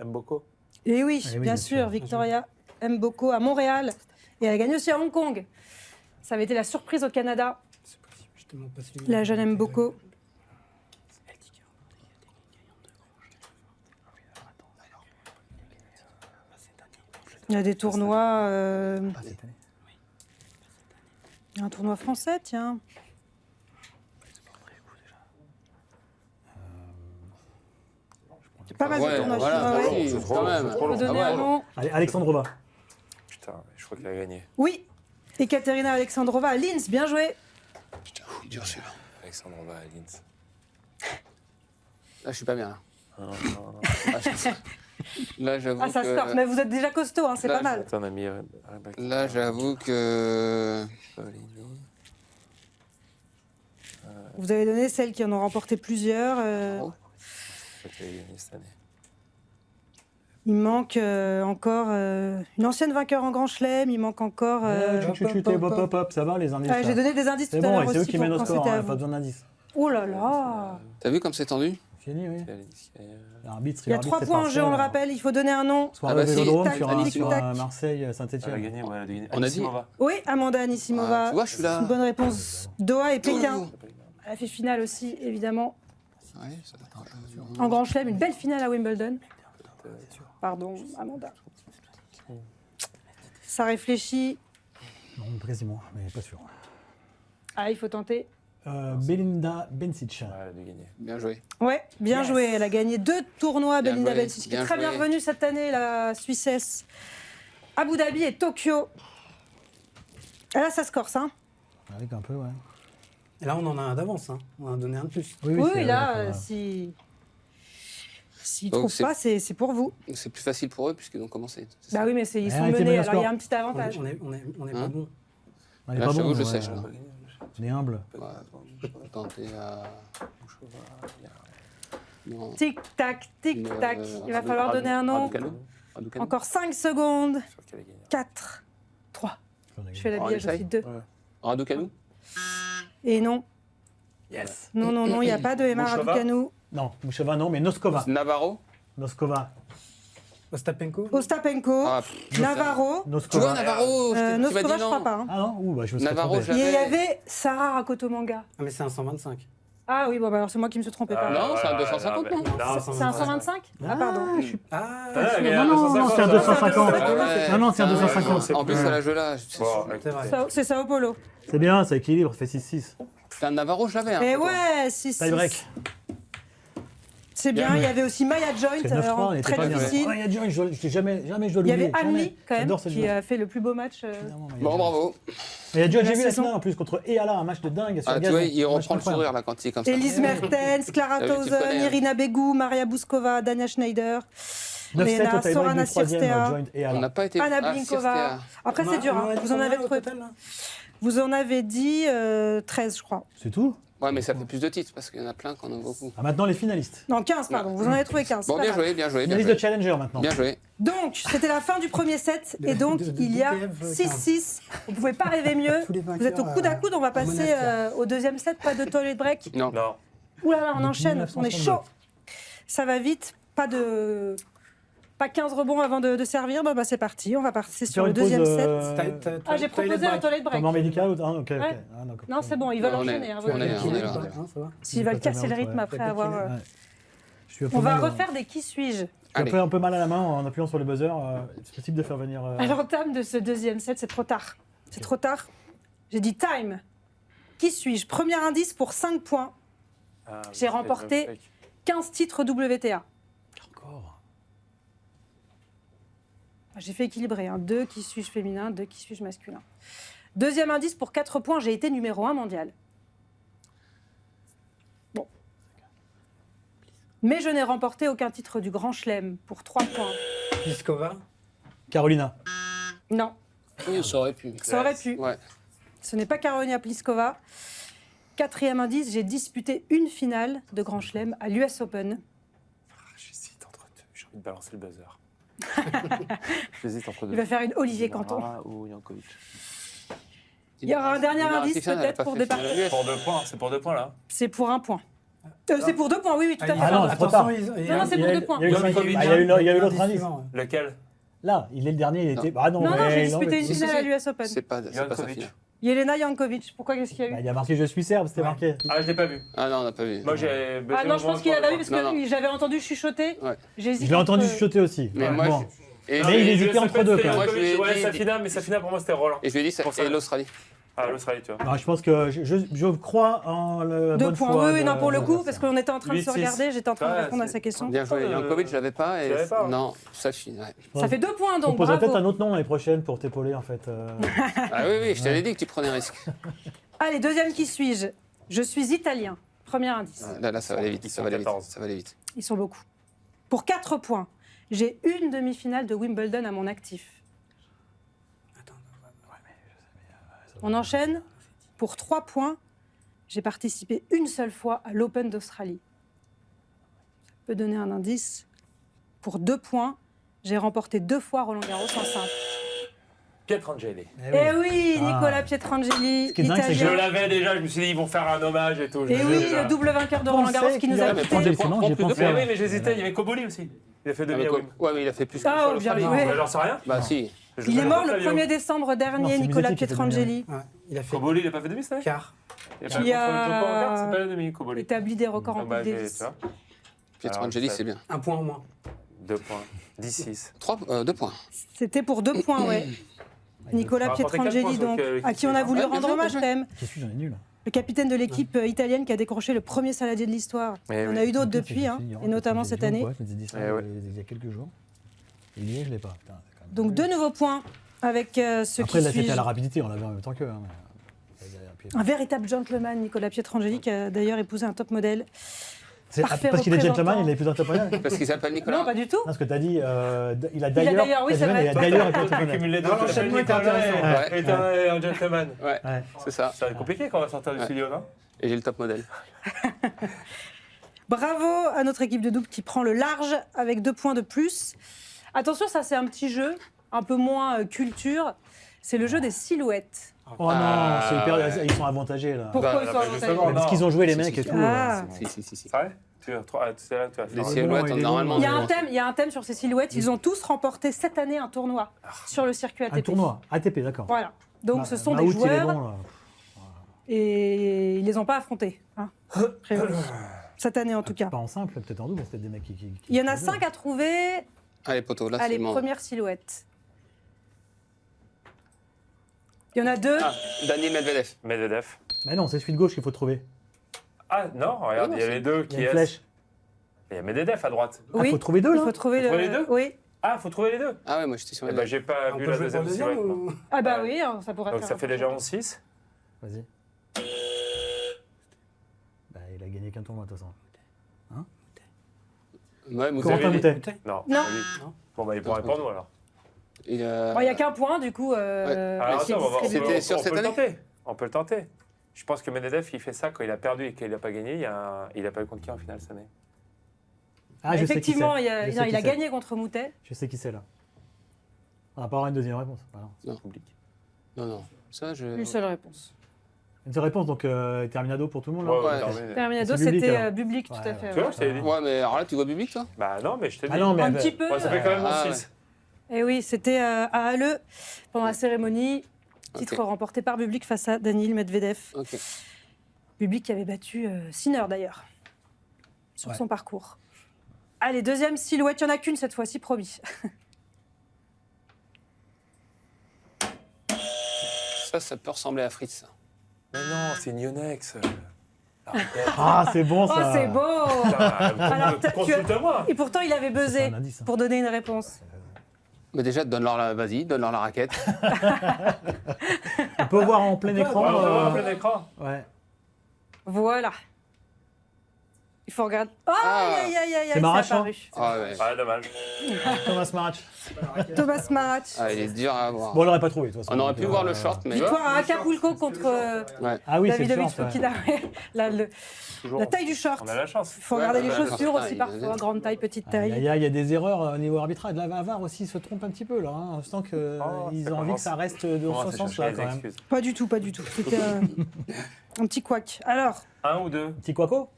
Mboko. Et oui, Eh oui, bien bien sûr, sûr. Victoria Mboko à Montréal. Et elle a gagné aussi à Hong Kong. Ça avait été la surprise au Canada, C'est possible, je te montre pas celui la jeune Mboko. Il y a des tournois. Il y a un tournoi français, tiens. Pas mal de Ouais, tournois voilà, chinois, ouais. oui, C'est trop quand long, même. c'est trop long. Faut donner Ah un ouais. nom. Allez, Alexandrova. Putain, je crois qu'il a gagné. Oui, Ekaterina Alexandrova à Linz, bien joué. Putain, il est dur celui-là. Alexandre va à Linz. Là, je suis pas bien là. Non, non, non. Là, j'avoue Ah, ça que... se tord, mais vous êtes déjà costaud, hein, c'est Là, pas mal. Attends, on a mis Rebecca. Là, j'avoue que... Paolini. Vous avez donné celles qui en ont remporté plusieurs. Oh. Je crois qu'il a gagné cette année. Il manque encore une ancienne vainqueur en Grand Chelem, il manque encore... Hop, ça va les indices Ah, là. j'ai donné des indices tout C'est à bon, l'heure et c'est eux aussi qui pour mènent au quand score, c'était à hein, vous. pas besoin d'indices. Oh là là. T'as vu comme c'est tendu? Fini, oui. Il y a 3 points en jeu, on le rappelle, il faut donner un nom. Soirée Ah bah si, Vélodrome tac, sur tac, sur tac. Marseille, Elle a Saint-Etienne. gagné, ouais, elle a gagné. On a dit. Anisimova. Oui, Amanda Anisimova. Ah, tu vois, je suis là. Une bonne réponse. Doha et Pékin. Ouh. Elle a fait finale aussi, évidemment. Ouais, ça doit être En Grand Chelem, une belle finale à Wimbledon. Pardon, Amanda. Ça réfléchit. Non, précisément, mais pas sûr. Ah, il faut tenter. Belinda Bencic. Ouais, elle a dû gagner. bien joué. Ouais, bien Yes. joué. Elle a gagné 2 tournois, Bien Belinda joué, Bencic, qui est bien très bien joué. revenue cette année, la Suissesse. Abu Dhabi et Tokyo. Et là, ça se corse, hein. Avec un peu, ouais. Et là, on en a un d'avance. Hein. On en a donné un de plus. Oui, c'est- là, voilà. s'ils Donc, trouvent c'est- pas, c'est pour vous. C'est plus facile pour eux puisqu'ils ont commencé. c'est ça Bah oui, mais ils Ouais, sont avec les menés, meilleurs alors il y a scores. un petit avantage. On est Hein pas bon. On est Là, pas j'avoue, bon, je ouais, sèche, ouais. là. On est humble. Ouais, tenter à... Non. Tic-tac, tic-tac. Il va falloir donner un nom. Raducanu. Encore 5 secondes. Je crois qu'elle a gagné. 4, 3. Je fais On l'habillage essaye aussi 2. Raducanu. Et non. Yes. Non, il n'y a pas de Emma Mouchova. Raducanu. Non, Moucheva, non, mais Noskova. Navarro. Noskova. Ostapenko. Ostapenko. Ah, Navarro. tu vois, Noskova. Navarro, tu m'as Noskova, dit je non. crois pas. Hein. Ah non, bah, je me suis Navarro, trompé. je- Et il y avait Sarah Rakotomanga. Ah, mais c'est un 125. Ah oui, bon, bah alors c'est moi qui me suis trompée. pardon. Non, c'est un 250, non C'est un 125 Ah, pardon. je suis... Ah, Non, c'est un 250. Ouais. Non, c'est un Ah, 250. En plus, à la jeu là, Bon, c'est vrai. C'est Sao Paulo. C'est bien, ça équilibre, ça fait 6-6. c'est un Navarro, je l'avais. Et pourtant. ouais, si. Tie break. C'est bien, il y avait aussi Maya Joint, C'est 9-3, on était très pas bien. difficile. Oh, il y a Joint, jamais je dois Il y l'oublier. avait Anne-Lee, jamais. quand même, J'adore cette qui joueuse. a fait le plus beau match. Évidemment, mais il y a Bon, Joint. bravo. Mais il y a Joint, La j'ai vu la saison. finale en plus contre Eala, un match de dingue sur Ah, tu gazon. vois, il Un match reprend le incroyable. sourire là quand il est comme ça. Elise Mertens, Clara Ah oui, tu Tauson, connais, hein. Irina Begou, Maria Bouskova, Dania Schneider, 9-7 Lena au tie-break Sorana du troisième Cirstea, Joint On Eala. n'a pas été. Anna Ah, Blinkova. Cirstea. Après, c'est dur, hein. Vous en avez trouvé. Vous en avez dit 13, je crois. C'est tout. Ouais, mais ça fait plus de titres parce qu'il y en a plein qui en ont beaucoup. Ah, maintenant les finalistes. Non, 15, pardon. Vous en avez trouvé 15. Bon, c'est pas bien grave. joué, bien joué, bien Finaliste de joué. Challenger maintenant. Bien joué. Donc, c'était la fin du premier set. De- Et donc, de- il y a d'ITF, 6-6. Vous ne pouvez pas rêver mieux. Tous les Vous êtes au vainqueurs, coude à coude. On va passer monastère. au deuxième set. Pas de toilet break. Non. Non. Ouh là là, on Depuis enchaîne. On est 1969. chaud. Ça va vite. Pas 15 rebonds avant de servir. Bah, c'est parti. On va passer sur Faire le une pause, deuxième set. Ah, j'ai proposé un toilet break. Pendant médical ou... Ah, ok, ok. Ouais. Ah, d'accord. Non, c'est bon. Ils veulent Non, on est- enchaîner. hein, on vous est- voyez. on est là. Ça va. S'ils veulent casser le rythme après avoir... Ouais. Je suis un peu On va mal, refaire des qui suis-je. J'ai Allez. fait un peu mal à la main en appuyant sur le buzzer. C'est possible de faire venir. À l'entame de ce deuxième set, c'est trop tard. C'est trop tard. J'ai dit time. Qui suis-je? Premier indice pour 5 points. Ah, J'ai c'est le remporté truc. 15 titres WTA. Encore. J'ai fait équilibrer. 2 qui suis-je féminin, 2 qui suis-je masculin. Deuxième indice pour 4 points, j'ai été numéro 1 mondial. Bon. Mais je n'ai remporté aucun titre du Grand Chelem pour 3 points. Pliskova. Carolina. Non, Oui, ça aurait pu. ça aurait pu. Ouais. Ce n'est pas Karolina Pliskova. Quatrième indice, j'ai disputé une finale de Grand Chelem à l'US Open. J'hésite entre deux. J'ai envie de balancer le buzzer. J'hésite entre deux. Il va faire une Olivier Canton. Ou Jankovic. Il y aura un dernier Dina indice Ratifyan, elle a peut-être pas pour fait départir. finale US. Pour 2 points, c'est pour 2 points là. C'est pour 1 point. C'est pour 2 points, oui, tout à fait. Ah non, c'est trop tard. Non, non, c'est pour 2 points. Il y a eu Jankovic. il y a eu l'autre indice. Lequel? Là, il est le dernier, il était. Ah non, Non, non, mais j'ai non, disputé mais- une si, finale si. à l'US Open. C'est pas sa Jankovic. finale. Yelena Jankovic. Pourquoi, qu'est-ce qu'il y a Bah, eu? il y a marqué je suis serbe, c'était Ouais. marqué. Ah, je l'ai pas vu. Ah non, on n'a pas vu. Moi, j'ai. Ah non, je pense qu'il a pas vu parce Non, que non. j'avais entendu chuchoter. Ouais. J'ai hésité Je l'ai entendu entre- chuchoter aussi. Mais Ouais, moi, bon. Et, Mais il hésitait entre deux, quand même. Moi, je lui ai Ouais, dit- sa finale, mais sa finale pour moi, c'était Roland. et je lui ai dit, ça, Pour ça. et l'Australie. Ah, l'Australie, tu vois. Non, je pense que je crois en le. 2 bonne points. foi Oui, oui, de- non, pour le de coup, ça. parce qu'on était en train de se 8-6. regarder, j'étais en train de Ouais, répondre à c'est- sa question. Bien joué. Jankovic, je l'avais pas. Tu l'avais pas, hein. Non, Safi. Ouais. Ça fait 2 points On donc, poserait peut-être un bravo. autre nom l'année prochaine pour t'épauler en fait. Ah oui, oui, je t'avais dit que tu prenais un risque. Allez, deuxième qui suis-je? Je suis italien. Premier indice. Là, ça va aller vite. Ils Ça sont va aller vite. 14. Ça va aller vite. Ils sont beaucoup. Pour 4 points, j'ai une demi-finale de Wimbledon à mon actif. On enchaîne. Pour 3 points, j'ai participé une seule fois à l'Open d'Australie. Ça peut donner un indice. Pour 2 points, j'ai remporté 2 fois Roland Garros en simple. Pietrangeli. Eh oui, Ah. Nicolas Pietrangeli, Ce qui est dingue, c'est que Je italien. l'avais déjà, je me suis dit, ils vont faire un hommage et tout. Je Et l'avais oui, déjà. le double vainqueur de Roland Garros qui nous a Ouais, mais quittés. prends des c'est non, points, j'ai prends plus pensé. Mais oui, mais j'hésitais, il y avait Koboli aussi. Il a fait Ah, demi mais à quoi- Wim. Ouais, mais il a fait plus que Ah, sur oh, bien l'Australie. joué. Mais j'en sais rien. Bah si. Je Il est connais mort pas le Lyon. 1er décembre Non, dernier, c'est Nicolas Musetti qui fait Pietrangeli. Ouais, il a fait Koboli, il a pas fait demi cette année quart. Il Qui a a- pas contre en quart, c'est pas la demi, Koboli. Établi des records en Ah bah, Coupe j'ai- Davis. tu vois. Pietrangeli, Alors, c'est bien. 1 point en moins. 2 points. 10-6. 2 points. C'était pour 2 points, ouais. Nicolas Ça va apporter 4 Pietrangeli, points, donc, sauf que- à qui on a voulu Ouais, bien rendre joué, hommage bien quand joué. même. Qui suis, j'en ai nul. Le capitaine de l'équipe italienne qui a décroché le premier saladier de l'histoire. Eh On oui. a eu d'autres depuis, hein, et notamment cette année. Je me suis dit ça Eh ouais. il y a quelques jours. Il y est, je l'ai pas. Putain, c'est quand même Donc 2 nouveaux points avec ce Après, qui il a fait suit. à la rapidité, on l'a vu en même temps qu'eux. Hein. Un véritable gentleman, Nicolas Pietrangeli, qui a d'ailleurs épousé un top modèle. C'est Parfait parce qu'il est gentleman, représentant. il est plus entrepreneur. Parce qu'il s'appelle Nicolas. Non, pas du tout. Non, ce que tu as dit, il a Il a d'ailleurs. d'ailleurs, oui, c'est vrai. Il a d'ailleurs été Toi, t'as entrepreneur. cumulé deux, Non, t'as l'enchaînement fait était Nicolas intéressant. et t'es un gentleman. Ouais, Ouais. c'est ça. Ça va être compliqué quand on va sortir du Ouais. studio, non? Et j'ai le top modèle. Bravo à notre équipe de double qui prend le large avec 2 points de plus. Attention, ça c'est un petit jeu, un peu moins culture. C'est le jeu des silhouettes. Oh non, Ah, c'est hyper. ouais. Ils sont avantagés là. Pourquoi Bah, ils sont bah, avantagés justement, Parce non. qu'ils ont joué les Si, mecs si, et si. tout. Ah. Si. C'est vrai? Tu sais, là, tu vas Les faire bon, silhouettes, il est normalement. bon. Il y a un thème sur ces silhouettes. Ils ont tous remporté cette année un tournoi sur le circuit ATP. Un tournoi, ATP, d'accord. Voilà. Donc Ma- ce sont des Mahout, il est joueurs bon, là. et ils les ont pas affrontés. Hein, a priori. Cette année en tout cas. Pas en simple, peut-être en double, c'est peut-être des mecs qui. Il y en a 5 à trouver. Allez, poteau, là, Allez, c'est mort. première silhouette. Il y en a 2. Ah, Daniel Medvedev. Medvedev. Mais non, c'est celui de gauche qu'il faut trouver. Ah non, regarde, non, il y a c'est- les deux Il qui y a une est. flèche. Il y a Medvedev à droite. Ah, Oui. faut trouver deux Il là. faut trouver Faut trouver les deux Oui. Ah, faut trouver les deux. Ah ouais, moi j'étais sur Eh les ben, j'ai pas On vu peut la jouer pour deuxième le deuxième silhouette. non. ou... Ah bah Ouais. oui, hein, ça pourrait Donc faire ça un fait peu déjà cher. 11-6. Vas-y. Bah, il a gagné qu'un tournoi de toute façon. Ouais, mais Corentin avez dit- Moutet. Non. Non. oui. Bon, bah, il pourra répondre, nous, alors. il a... Bon, il n'y a qu'un point, du coup. Alors, qui est attends, on va voir. distribué. C'était sur cette peut le année tenter. On peut le tenter. Je pense que Medvedev, il fait ça quand il a perdu et qu'il n'a pas gagné. Il n'a pas eu contre qui en finale cette année? Ah, je sais qui Effectivement, c'est. il a, Je sais non, il qui a c'est. gagné contre Moutet. Je sais qui c'est là. On va pas avoir une deuxième réponse. Voilà. Compliqué. Non, ça, je... Une seule réponse. Une seule réponse, donc Terminado pour tout le monde là. Ouais, Ouais. terminé. Terminado, C'est Bublik, c'était alors. Bublik, tout Ouais, à ouais. fait. Tu vois, ouais. je t'avais dit. Ouais, mais alors là, tu vois Bublik, toi? Bah non, mais je t'ai dit. Ah non, mais. Un petit peu. Ouais, ça fait quand même Ah, 11-6. Et oui, c'était à Halle, pendant la cérémonie. Titre Ok. remporté par Bublik face à Daniil Medvedev. Ok. Bublik qui avait battu Sinner d'ailleurs, sur Ouais. son parcours. Allez, deuxième silhouette. Il n'y en a qu'une cette fois-ci, promis. Ça peut ressembler à Fritz. Ça. Mais non, c'est une Yonex. Arrête. Ah, c'est bon Oh, ça. c'est beau. Alors, Consulte-moi. Et pourtant, il avait C'est buzzé un indice, hein. pour donner une réponse. Mais déjà, donne-leur la raquette. On peut voir en plein écran. Ouais, on va voir plein écran. Ouais. Voilà. Il faut regarder. Oh, Ah. aïe, aïe, aïe, C'est aïe, Marach, c'est apparu. Ah, ouais. Ah, dommage. Thomas Marach. Thomas Marach. Ah, il est dur à voir. Bon, on l'aurait pas trouvé, de toute façon. On aurait Donc, pu voir le short, mais Victoire à Acapulco contre ouais. Ah oui, c'est le Davidovich short. Ouais. Fokina. Toujours. La taille du short. On a la chance. Il faut regarder Ouais, les ouais, chaussures ouais, aussi il- parfois, grande taille, petite Il y, taille. a des erreurs au niveau arbitrage. Là, VAR aussi se trompe un petit peu. Là, hein. On sent qu'ils Oh, ont ça envie commence. que ça reste dans Comment ce c'est sens-là, chercher quand les même. excuses. Pas du tout, pas du tout. C'était un petit couac. Alors, Un ou deux. Petit Quaco.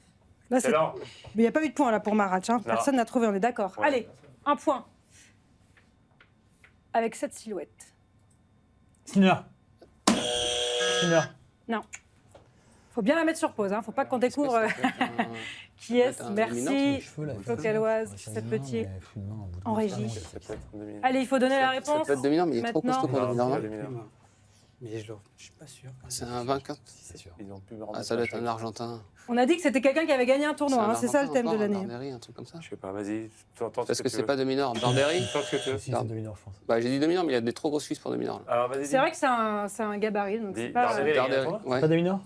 là, C'est c'est. lent. Mais il n'y a pas eu de point là pour Marach. Hein. Personne n'a trouvé, on est d'accord. Ouais. Allez, un point. Avec cette silhouette. Sinner. Sinner. Non. Faut bien la mettre sur pause. Hein. Faut pas qu'on découvre qui est. peut-être un dominant, Merci. Cheveux, là, Focaloise, ouais, cette une petite. main, mais une main, au bout de En mon régie. salon, Ça peut être en 2000. Allez, il faut donner la Ça réponse. peut être dominant, mais il est trop Maintenant. costaud pour Non, dominant, c'est non pas dominant. Mais je suis pas sûr. C'est un vainqueur. C'est sûr. Ils ont pu me Ah, remettre ça doit la être un chose. Argentin. On a dit que c'était quelqu'un qui avait gagné un tournoi. un Hein. C'est ça le Argentin thème de encore, un l'année. Dardery, un truc comme ça. Je sais pas, vas-y. Tente Parce ce que tu c'est veux. pas dominant. Dardery. Tente ce que tu veux. Si, c'est dominant, je pense. Bah, j'ai dit dominant, mais il y a des trop grosses cuisses pour dominant. Là. Alors, vas-y. C'est vrai que c'est un gabarit. Donc c'est Dis, pas, Dardery. Dardery. toi Ouais. Pas dominant.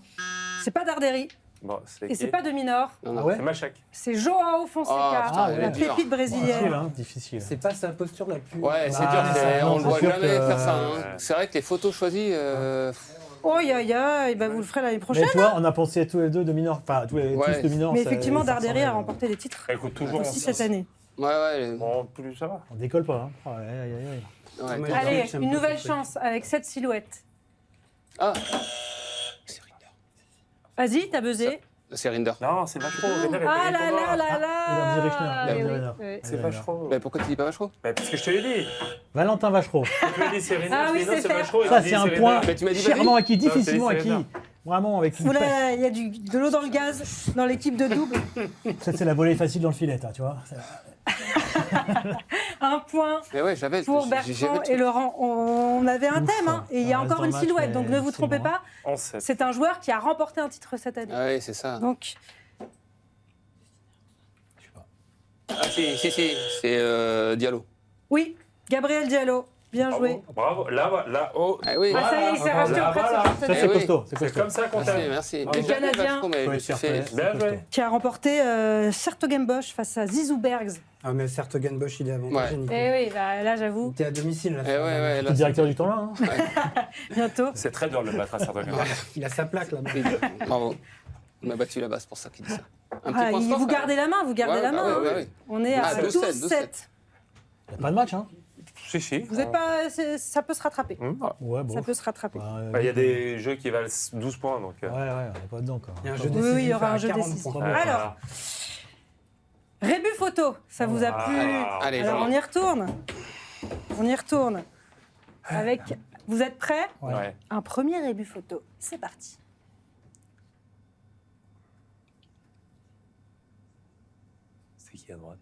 c'est pas Dardery. Bon, c'est Et c'est qui pas de Minor. Non, Ah non. ouais. C'est Machak. C'est Joao Fonseca, Ah, putain, elle est la dure. pépite Difficile, brésilienne. hein, difficile. C'est pas sa posture la plus. Ouais, c'est Ah, dur. ça, On non, le c'est voit sûr jamais que- faire ça. Hein. Ouais. C'est vrai que les photos choisies. Oh, aïe, aïe, bah, vous le ferez l'année prochaine. Mais toi, on a pensé tous les deux de mineur, enfin tous les Ouais. tous de mineur. Mais ça- effectivement, ça Dardery ressemble, a remporté des titres Écoute, toujours. aussi cette année. Ouais, ouais. Bon, plus ça va. On décolle pas. Hein. Oh, aïe, aïe, aïe, aïe. Ouais. Ouais. Allez, J'aime une beaucoup nouvelle ce truc. chance avec cette silhouette. Ah, c'est Rinder. Vas-y, t'as buzzé. C'est Rinder. Non, c'est Vachereau. Ah là là là Il a dit là Richner, il a dit Eh oui, Richner. oui. C'est Vachereau. Mais pourquoi tu dis pas Vachereau? Mais parce que je te l'ai dit. Valentin Vachereau. Tu m'as dit c'est Rinder. Ah oui, je dis non, c'est fait. Vachereau. Ça, Il dit c'est un Rinder. point Mais tu m'as dit chèrement vas-y. acquis, difficilement c'est acquis. Richner. Vraiment avec une Oula, pêche. il y a de l'eau dans le gaz dans l'équipe de double. Ça, c'est la volée facile dans le filet, hein, tu vois. Un point Mais ouais, j'avais. pour j'ai- Bertrand j'avais le et truc. Laurent. On avait un Ouf. thème, hein, et il y a Ça reste encore dans une le match, silhouette, mais donc ne vous c'est trompez bon. pas. 11-7. C'est un joueur qui a remporté un titre cette année. Ah oui, c'est ça. Donc, Ah si, c'est Diallo. oui, Gabriel Diallo, bien joué. Bravo. Là, oh. Ah oui. Ah, ça y est, il s'est Voilà, racheté auprès de voilà. son Ça, partenaire. c'est Eh oui. costaud. C'est C'est costaud. comme ça qu'on Merci, t'aime. merci. Bravo. Mais j'avais Canadien. Vachereau, mais je Faut me être suis fair fait. play. Bien C'est joué. costaud. Qui a remporté Sertogenbosch face à Zizou Bergs. Ah, mais Sertogenbosch, il est avantagé, Ouais. Nico. Eh oui, bah, là j'avoue, T'es à domicile, là. Eh ouais, ouais, Le là. directeur du tournoi. Hein. bientôt. C'est très dur de le battre à certains moments. Il a sa plaque, là-bas. Bravo. Il m'a battu là-bas, c'est pour ça qu'il dit ça. Un Ah, point vous sport, gardez la main, vous gardez Ouais, la bah main. ouais, hein. ouais, ouais. On est à Ah, 12-7, 12-7. Il n'y a pas de match, hein. Si. Vous êtes pas, ça peut se rattraper. Ouais, bon. Ça peut se rattraper. Bah, il y a des jeux qui valent 12 points, donc. Ouais, ouais, on n'est pas dedans, quoi. Il y a un jeu Oui, décisif. oui, il y aura un à jeu 40 décisif. points. Alors, Rébut photo, ça vous a plu? Allez, Alors on y retourne. On y retourne. Avec, vous êtes prêts? Ouais. Un premier rébut photo. C'est parti. C'est qui à droite?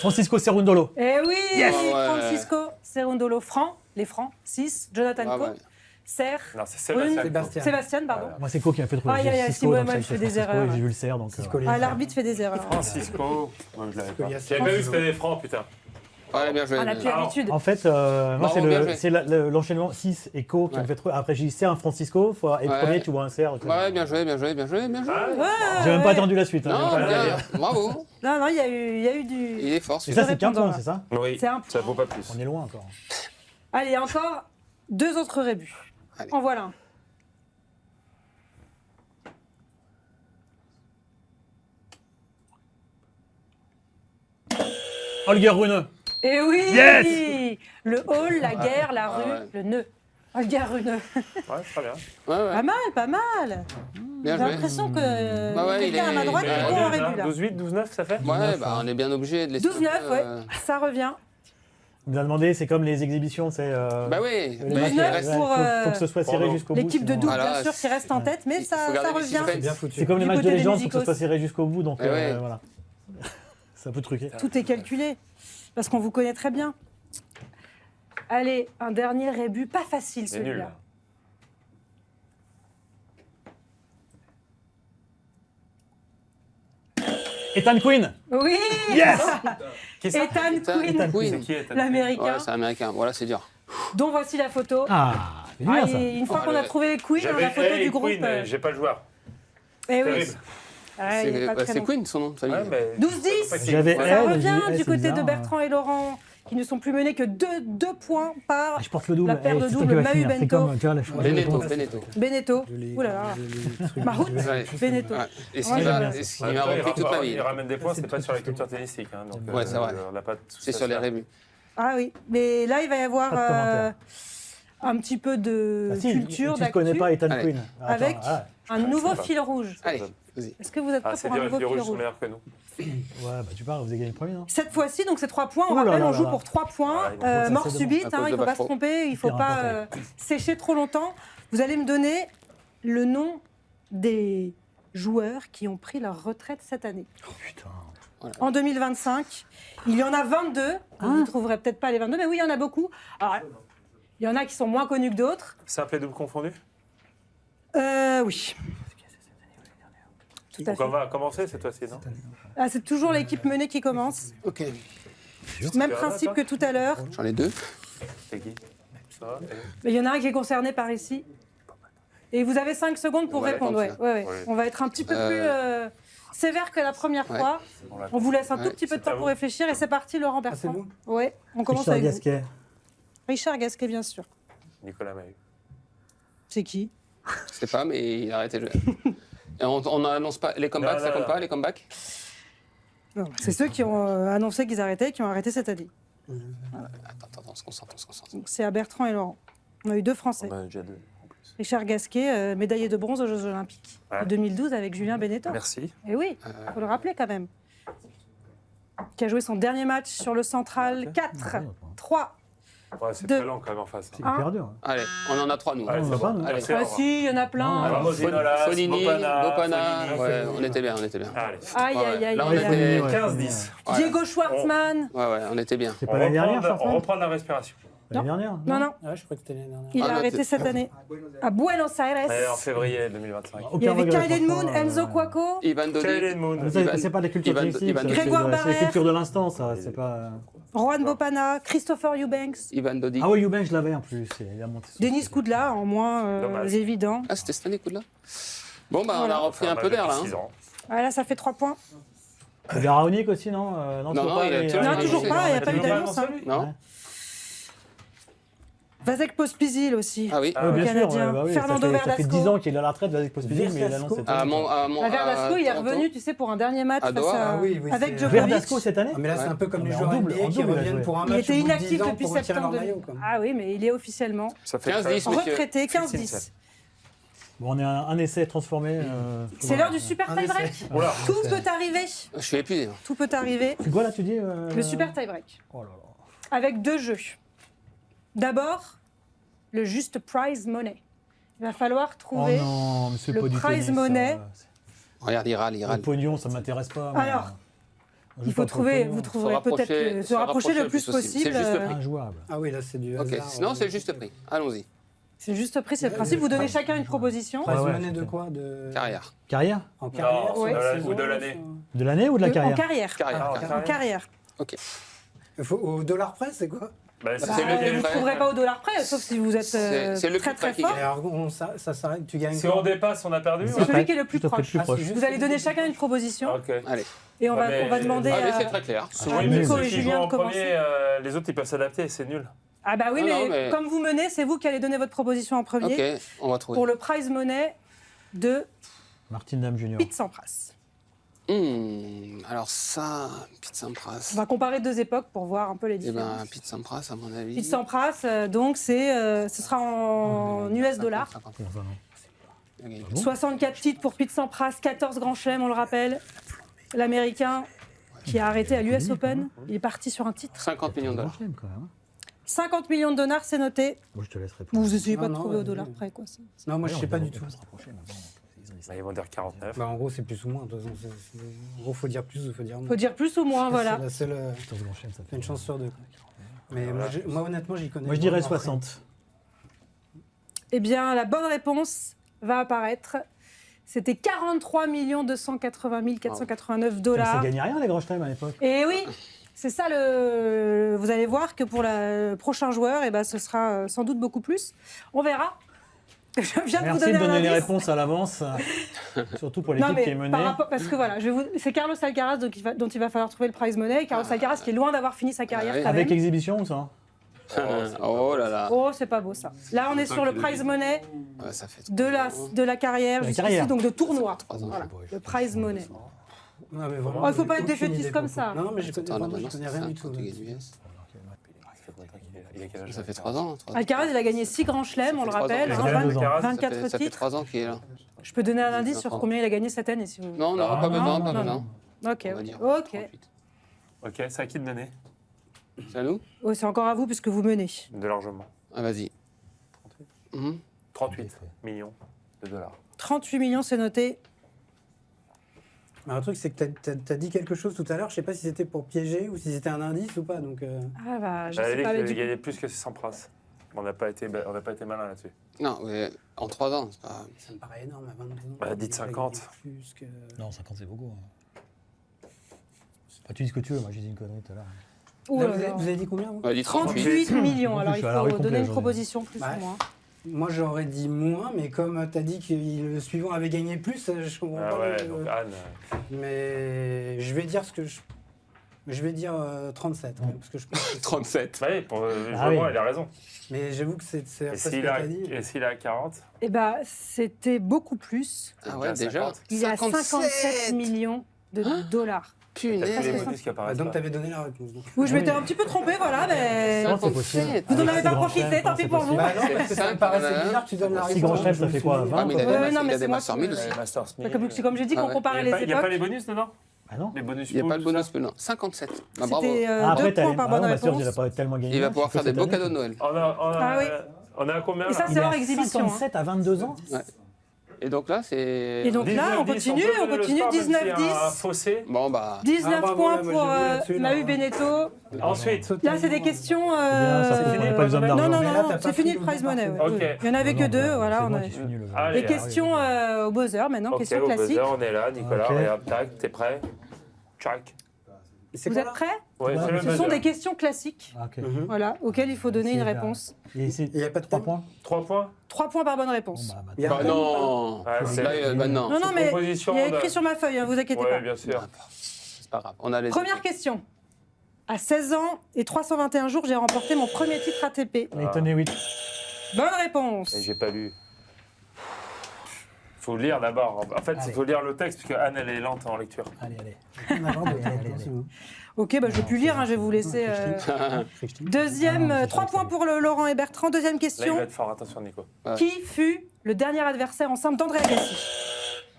Francisco Cerundolo. Eh oui, Yes. Ouais. Francisco Cerundolo, Franc, les Francs, 6, Jonathan Ah Coe, ouais. Serre, Non, c'est Sébastien. Sébastien. Sébastien, pardon. Moi, c'est Co qui m'a fait trouver. Aïe, aïe, aïe, Cisco, si, donc moi, ça je a fais été des Francisco, erreurs. J'ai vu le cerf, donc. Cisco, Ah, l'arbitre fait des erreurs. Francisco. Moi, je l'avais pas. Il y a J'avais pas vu que c'était des francs, putain. Ouais, bien joué. On n'a plus l'habitude. En fait, moi, Bravo, bien joué. c'est l'enchaînement 6 et Co qui Ouais. me fait trouver. Après, j'ai dit c'est un Francisco, et Ouais. premier, tu vois un cerf. Ouais, bien joué, bien joué, bien joué, bien joué. Ah, Ouais, J'ai même pas ouais. attendu la suite. Hein, Non, j'ai même pas- bien, bravo. Non, il y a eu du. Il est fort, Et celui-là. ça, c'est qu'un répondant, point, là. c'est ça Oui, C'est un ça vaut pas plus. On est loin encore. Allez, encore 2 autres rébus. Allez. En voilà un. Holger Rune. Eh oui Yes. Le hall, la guerre, la Ah rue, ouais. le nœud. Holger Rune. Ouais, très bien. Ouais, ouais. Pas mal, pas mal. Bien J'ai joué. l'impression que Bah ouais, il quelqu'un à ma est- droite il est est bon en rébut là. 12-8, 12-9, ça fait Ouais, bah on est bien obligé de les 12-9, ouais, ça revient. On nous a demandé, c'est comme les exhibitions, c'est. Bah oui, les mais matchs, il neuf reste- pour, faut que ce soit serré Pardon. jusqu'au bout. L'équipe de sinon, double, Voilà, bien sûr, qui reste en tête, mais il ça faut garder les revient. suspense. C'est bien foutu. C'est comme les Du matchs de côté des légende, faut que ce musicos. soit serré jusqu'au bout, donc Eh ouais. voilà. C'est un peu truqué. Tout est calculé, parce qu'on vous connaît très bien. Allez, un dernier rébut, pas facile C'est nul. celui-là. Ethan Quinn. Oui, Yes. Qui ça Ethan Ethan Quinn, Quinn. C'est qui Ethan l'américain, Ouais, c'est américain. Voilà, c'est dur. dont voici la photo. Ah, c'est Ah, bien ça. et une fois Oh, qu'on a le- trouvé Quinn, on a J'avais la photo Hey du groupe. Queen, mais j'ai pas le joueur. Eh oui. Terrible. Ah, il est C'est pas très c'est long. Quinn, son nom de famille. Ouais, mais- 12-10. J'avais Ça elle, revient j'ai dit, du c'est côté bizarre, de Bertrand et Laurent, qui ne sont plus menés que 2 points par Ah, je porte le double. La paire de c'est toi double, qui vas Mahu finir. C'est Bento. comme, tu vois, là, je- Beneto, Ouais. Beneto. Beneteau. Joli- Ouh là là. joli truc. Mahout. Ouais. Beneteau. Ouais. Et ce Ouais, qui j'aime m'a bien. et ce qui En même m'a temps, repris toute ma vie. il ramène des points, c'est pas sur la culture tennistique. Hein, donc, Ouais, c'est vrai. on n'a pas tout C'est ça sur les à faire. rébus. Ah oui, mais là, il va y avoir Pas de commentaire. un petit peu de Ah, si, culture, tu ne connais d'actu, pas Ethan Allez. Quinn. Attends, Avec ah, un nouveau pas. fil rouge. Allez, vas-y. Est-ce que vous êtes Ah, prêts c'est pour un dur, nouveau les fil rouges sont rouge? meilleurs que nous. ouais, bah tu parles, vous avez gagné le premier, non? Cette fois-ci, donc c'est 3 points. On Ouh là rappelle, là on là joue là. pour 3 points. Ah, ouais, ça, Mort c'est subite, À hein, cause il de ne faut pas se Bafro. tromper, il ne faut Hyper pas important. sécher trop longtemps. Vous allez me donner le nom des joueurs qui ont pris leur retraite cette année. Oh putain. En 2025, il y en a 22. Vous ne trouverez peut-être pas les 22, mais oui, il y en a beaucoup. Alors, il y en a qui sont moins connus que d'autres. Simple et double confondu. Oui. Tout à Donc fait. on va commencer cette fois-ci, non? Ah, c'est toujours l'équipe menée qui commence. Ok, Même principe que tout à l'heure. j'en ai 2. C'est qui? Ça, Mais il y en a un qui est concerné par ici. Et vous avez 5 secondes pour On va répondre. Ouais, l'attendre, ouais, ouais. Ouais. On va être un petit peu plus sévère que la première Ouais. fois. On vous laisse un tout Ouais. petit peu de C'est à temps pour vous. réfléchir. Et c'est parti, Laurent Ah, c'est Bertrand. vous Ouais, on commence Richard avec vous. Gasquet. Richard Gasquet, bien sûr. Nicolas Mahut. C'est qui? Je sais pas, mais il a arrêté de jouer. Et on n'annonce pas les comebacks, Non, ça non, compte non. pas, les comebacks? Non, c'est ceux qui ont annoncé qu'ils arrêtaient, qui ont arrêté cette année. Attends, on se concentre, on se concentre. Donc c'est à Bertrand et Laurent. On a eu 2 Français. On en a déjà 2 en plus. Richard Gasquet, médaillé de bronze aux Jeux Olympiques Ouais. de 2012 avec Julien Beneteau. Merci. Et oui, il faut le rappeler quand même. Qui a joué son dernier match sur le Central 4-3. Ouais, c'est Deux. très long quand même en face. C'est Hein. hyper dur. Allez, on en a 3 nous. Allez, on c'est va pas, bon. nous. Allez, c'est Ah au revoir. si, il y en a plein. Non, Alors, Zinolas, Fonini, Bopana. Fonini. Ouais, on était bien, on était bien. Allez. Aïe, aïe, aïe, Là, on aïe, était- aïe. Ouais. 15-10. Ouais. Diego Schwartzmann. Ouais, on était bien. C'est pas l'année dernière, on Schwartzmann? reprend la respiration. L'année dernière? Non, non, Ah, je crois que c'était l'année dernière. il Ah, a là, arrêté t'es- cette année. À Buenos Ouais, en Aires. février 2025. Il y avait regret, Kylian Moon, franchement, Enzo Cuoco, Ivan Dodi. Kylian Moon. Mais ça, Ivan- c'est pas de la culture Ivan- touristique, Ivan- ça, c'est Grégoire de- c'est la Barrère. culture de l'instant, ça. C'est pas. Juan Bopana, Christopher Eubanks, Ivan Dodi. Ah ouais, Eubank, je l'avais en plus. Il a monté son- Denis Koudla, en moins Dommage. évident. Ah, c'était cette année, coup là. Bon, bah, Voilà. on a repris un peu d'air là. hein. Ah, là, ça fait 3 points. Il y a Raonic aussi, non? Non, toujours non, pas, il a mais- toujours- Non, Ah, toujours c'est- pas, il n'y a pas eu toujours pas d'annonce. hein. Non? Ouais. Vasek Pospisil aussi. Ah oui. Ah, Ouais, bien sûr, Canadien. bah oui, Fernando ça fait Verdasco. 10 ans qu'il est à la retraite, Vasek Pospisil, mais il Verdasco. annonce cette À année. mon, À Verdasco, il est Toronto. revenu, tu sais, pour un dernier match À face Doha. à... Ah oui, oui, avec c'est- Djokovic. Verdasco cette année? Ah, mais là, c'est un peu comme Ouais. les Mais joueurs en double, NBA en qui double, il a reviennent joué. pour un Il match était au bout de inactif 10 ans depuis pour retirer leur septembre. maillot, quoi. Ah oui, mais il est officiellement Ça fait 15-10, très- monsieur. retraité, 15-10. 15-10. Bon, on est un essai transformé. C'est l'heure du super Un tie-break. essai. Oula. Tout peut arriver. Je suis épuisé. Tout peut arriver. C'est quoi là, tu dis Le super tie-break. Oh là là. Avec 2 jeux. D'abord, le juste prize money. Il va falloir Oh trouver... non, mais c'est le pas du prize tennis, money. ça. Regarde, il râle, il Le râle. pognon, ça m'intéresse pas. moi. Alors, Je joue il faut pas pour le trouver, pognon. vous trouverez rapprocher- peut-être se se rapprocher le plus possible. possible. C'est le juste prix. Injouable. Ah oui, là, c'est du Ok, hasard. sinon c'est le juste prix. Allons-y. C'est juste prix, c'est le principe. Vous donnez chacun une proposition. Prize Ouais, ouais, money de c'est- quoi de... Carrière. Carrière? En carrière Non, Ouais. de la- saison, ou de l'année. De l'année ou de la En carrière? carrière. Carrière. Ah, carrière. En carrière. Au dollar près, c'est quoi? Bah, Bah, c'est c'est le le Vous ne plus près. trouverez pas au dollar près, sauf si vous êtes C'est le très plus très près qui fort. Et alors, ça s'arrête, tu gagnes Si quoi? on dépasse, on a perdu. C'est ou- celui qui est le plus Juste après, proche. le plus proche. Ah, c'est juste- Vous allez donner chacun une proposition Ok. Allez. et on va, Ouais, on va mais- demander Ah, mais c'est à... très clair. Oui, mais Nico ceux et qui Julien jouent en de commencer. premier, les autres ils peuvent s'adapter, c'est nul. Ah bah oui, Non, mais, non, mais- comme vous menez, c'est vous qui allez donner votre proposition en premier Ok, on va trouver. pour le prize money de Martin Dame Junior. Pete Sampras. Alors ça, Pete On Sampras. va comparer 2 époques pour voir un peu les Eh différences. ben, Pete Sampras, à mon avis. Pete Sampras, donc ce sera en US dollars. 50. Comment ça, non? Il a gagné. Bon. 64 titres pour Pete Sampras, 14 grands chelems, on le rappelle. L'Américain, qui a arrêté à l'US Open. Il est parti sur un titre. 50 millions de dollars. Grand chelem, quand même. 50 millions de dollars, c'est noté. Moi, je te laisse répondre. Vous essayez pas de Non, trouver au non, dollar oui. près, quoi. Non, moi je sais pas du On tout. peut se rapprocher, mais bon, Bah, ils vont dire 49. Bah, en gros, c'est plus ou moins. De toute façon, en gros, faut dire plus ou faut dire moins. Faut dire plus ou moins, voilà. C'est la seule, Putain, ce grand chelem, ça fait une chance sur deux. quoi. Mais Voilà. moi, honnêtement, j'y connais. Moi, je dirais vraiment rien. 60. Eh bien, la bonne réponse va apparaître. C'était 43 280 489 Ça dollars. gagnait rien, les grands chelems, à l'époque. Et oui, c'est ça le. Vous allez voir que pour le prochain joueur, eh ben, ce sera sans doute beaucoup plus. On verra. Je viens de vous Merci donner de un donner les indice. réponses à l'avance, surtout pour Non, l'équipe mais qui est menée. par rapport, parce que voilà, c'est Carlos Alcaraz dont il va falloir trouver le prize money. Carlos Alcaraz qui est loin d'avoir fini sa carrière Ah oui. quand Avec même. exhibition ou ça? Oh là là. Oh, c'est pas beau ça. Là, on est sur le prize money Ouais, ça fait de la carrière De la jusqu'ici, carrière. donc de tournoi. 3 ans. Voilà, le prize money. Non, mais vraiment, Oh, il faut pas j'ai être aucune défaitiste idée comme pour ça. le coup. Non, mais je connais, Attends, là, vraiment, je maintenant, connais c'est rien du 5 tout. Portugais d'US. Ça fait combien qu'il a quel âge Ça fait 3 ans. 3 ans. Alcaraz, il a gagné 6 grands chelems, on le Ça fait 3 rappelle, ans. hein, Il a gagné 2 ans. 24 Ça fait titres. 3 ans qu'il est là. Je peux donner un indice sur 19 ans. combien il a gagné cette année si vous... Non, non, Ah, pas besoin, non, pas non, besoin. Ok, On va dire. ok. 38. Ok, c'est à qui de mener? C'est à nous? Oh, c'est encore à vous puisque vous menez. De largement. Ah, vas-y. 38. Mhm. 38 millions de dollars. 38 millions, c'est noté. Mais un truc, c'est que t'as dit quelque chose tout à l'heure. Je sais pas si c'était pour piéger ou si c'était un indice ou pas. Donc, Ah bah, je Elle a sais dit pas. qu'il Mais avait du coup, gagné plus que Sampras. On n'a pas été malin là-dessus. Non, mais en 3 ans, c'est pas. ça me paraît énorme à 22 ans. Bah, dites Il a 50. gagné plus que... Non, 50 c'est beaucoup. Bah, tu dis ce que tu veux, moi j'ai dit une connerie tout à l'heure. oh Là, là là. vous avez dit combien vous On a dit 38. 38 millions. Alors, Je il suis à la rue faut donner complète, une j'en ai. proposition plus Ouais. ou moins. Moi, j'aurais dit moins, mais comme tu as dit que le suivant avait gagné plus, je comprends Ah pas. ouais, le- donc Anne. Mais je vais dire ce que je. Je vais dire 37, quand même, parce que je pense que 37. Oui, pour Ah oui. il a raison. Mais j'avoue que c'est Et après ce que s'il tu a, as dit. et s'il a 40 Eh bah, c'était beaucoup plus. Ah ouais, à déjà. 50. Il est à 57 millions de dollars. T'as tous les Punaise. bonus qui Ah, apparaissent donc pas. tu avais donné la réponse. Donc. Oui, je Ah m'étais oui. un petit peu trompée, voilà, mais... Non, c'est possible. Vous n'en Avec avez six pas grands profité, chelems, tant pis c'est pour vous. possible. Bah non, parce que ça me paraissait bizarre que tu donnes la réponse. Six grands chefs, ça fait quoi, 20 Ah, mais il a Ouais, des, non, il mais a des c'est moi Master qui- 1000 aussi. Masters Comme j'ai dit Ah qu'on ouais. comparait Il les n'y a pas les époques, bonus dedans? Ah non? Les bonus Il n'y a pas le tout bonus, ça non. 57. Bah, bravo. c'était Ah, 2 après, t'as points les... par Ah bonne non, Masters, il réponse. n'a pas tellement gagné. Il va pouvoir que faire des cette beaux année. cadeaux de Noël. Ah oui. On a combien Et ça, là c'est Il est hors à exhibition, hein. 57 à 22 ans? Ouais. Et donc là, c'est. Et donc là, on 19-10, continue, peut on donner le continue, score, même s'il y a un 19-10. fossé. Bon, bah. 19 Ah, bravo, points là, moi, pour j'ai vu là-dessus, là, Mahu hein. Beneteau. Ensuite, Là, c'est des questions... bien, ça fait fait pas besoin Non, d'argent. non, Mais là, non, t'as c'est pas fini pris le prize le money. bon ouais. parti. Oui. Il y en avait que deux, voilà. C'est On moi a... qui suis nul aujourd'hui. Allez, Les questions au buzzer maintenant, questions ok, au classiques. buzzer, on est là, Nicolas, Ok. regarde, tac, t'es prêt? Tchac. C'est Vous quoi, êtes là prêts? Ouais, Ouais, c'est le Ce sont buzzer. des questions classiques, Ah, ok. Mhm. voilà, auxquelles il faut donner une C'est la- réponse. Et c'est Il n'y a pas de 3 thème. points? 3 points? 3 points par bonne Bon, réponse. bah, Il y a Bah un thème ou non. Ouais, c'est Là, bah non. Non, non, mais proposition il y a de- écrit sur ma feuille, hein, vous inquiétez Ouais, pas. bien sûr. C'est pas grave. On a les. Première question. À 16 ans et 321 jours, j'ai remporté mon premier titre ATP. Nathan Hewitt. Bonne réponse. Et j'ai pas lu. Faut lire d'abord. En fait, il Allez. faut lire le texte, parce que Anne, elle est lente en lecture. Allez, allez. On a vraiment Allez, allez, de allez. thème. Ok, bah, je vais plus lire, hein, je vais vous laisser. Deuxième, Ah non, c'est 3 vrai, points c'est pour Laurent et Bertrand. Deuxième Là, il question. va être fort. Attention, Nico. Qui fut le dernier adversaire en simple d'André Agassi?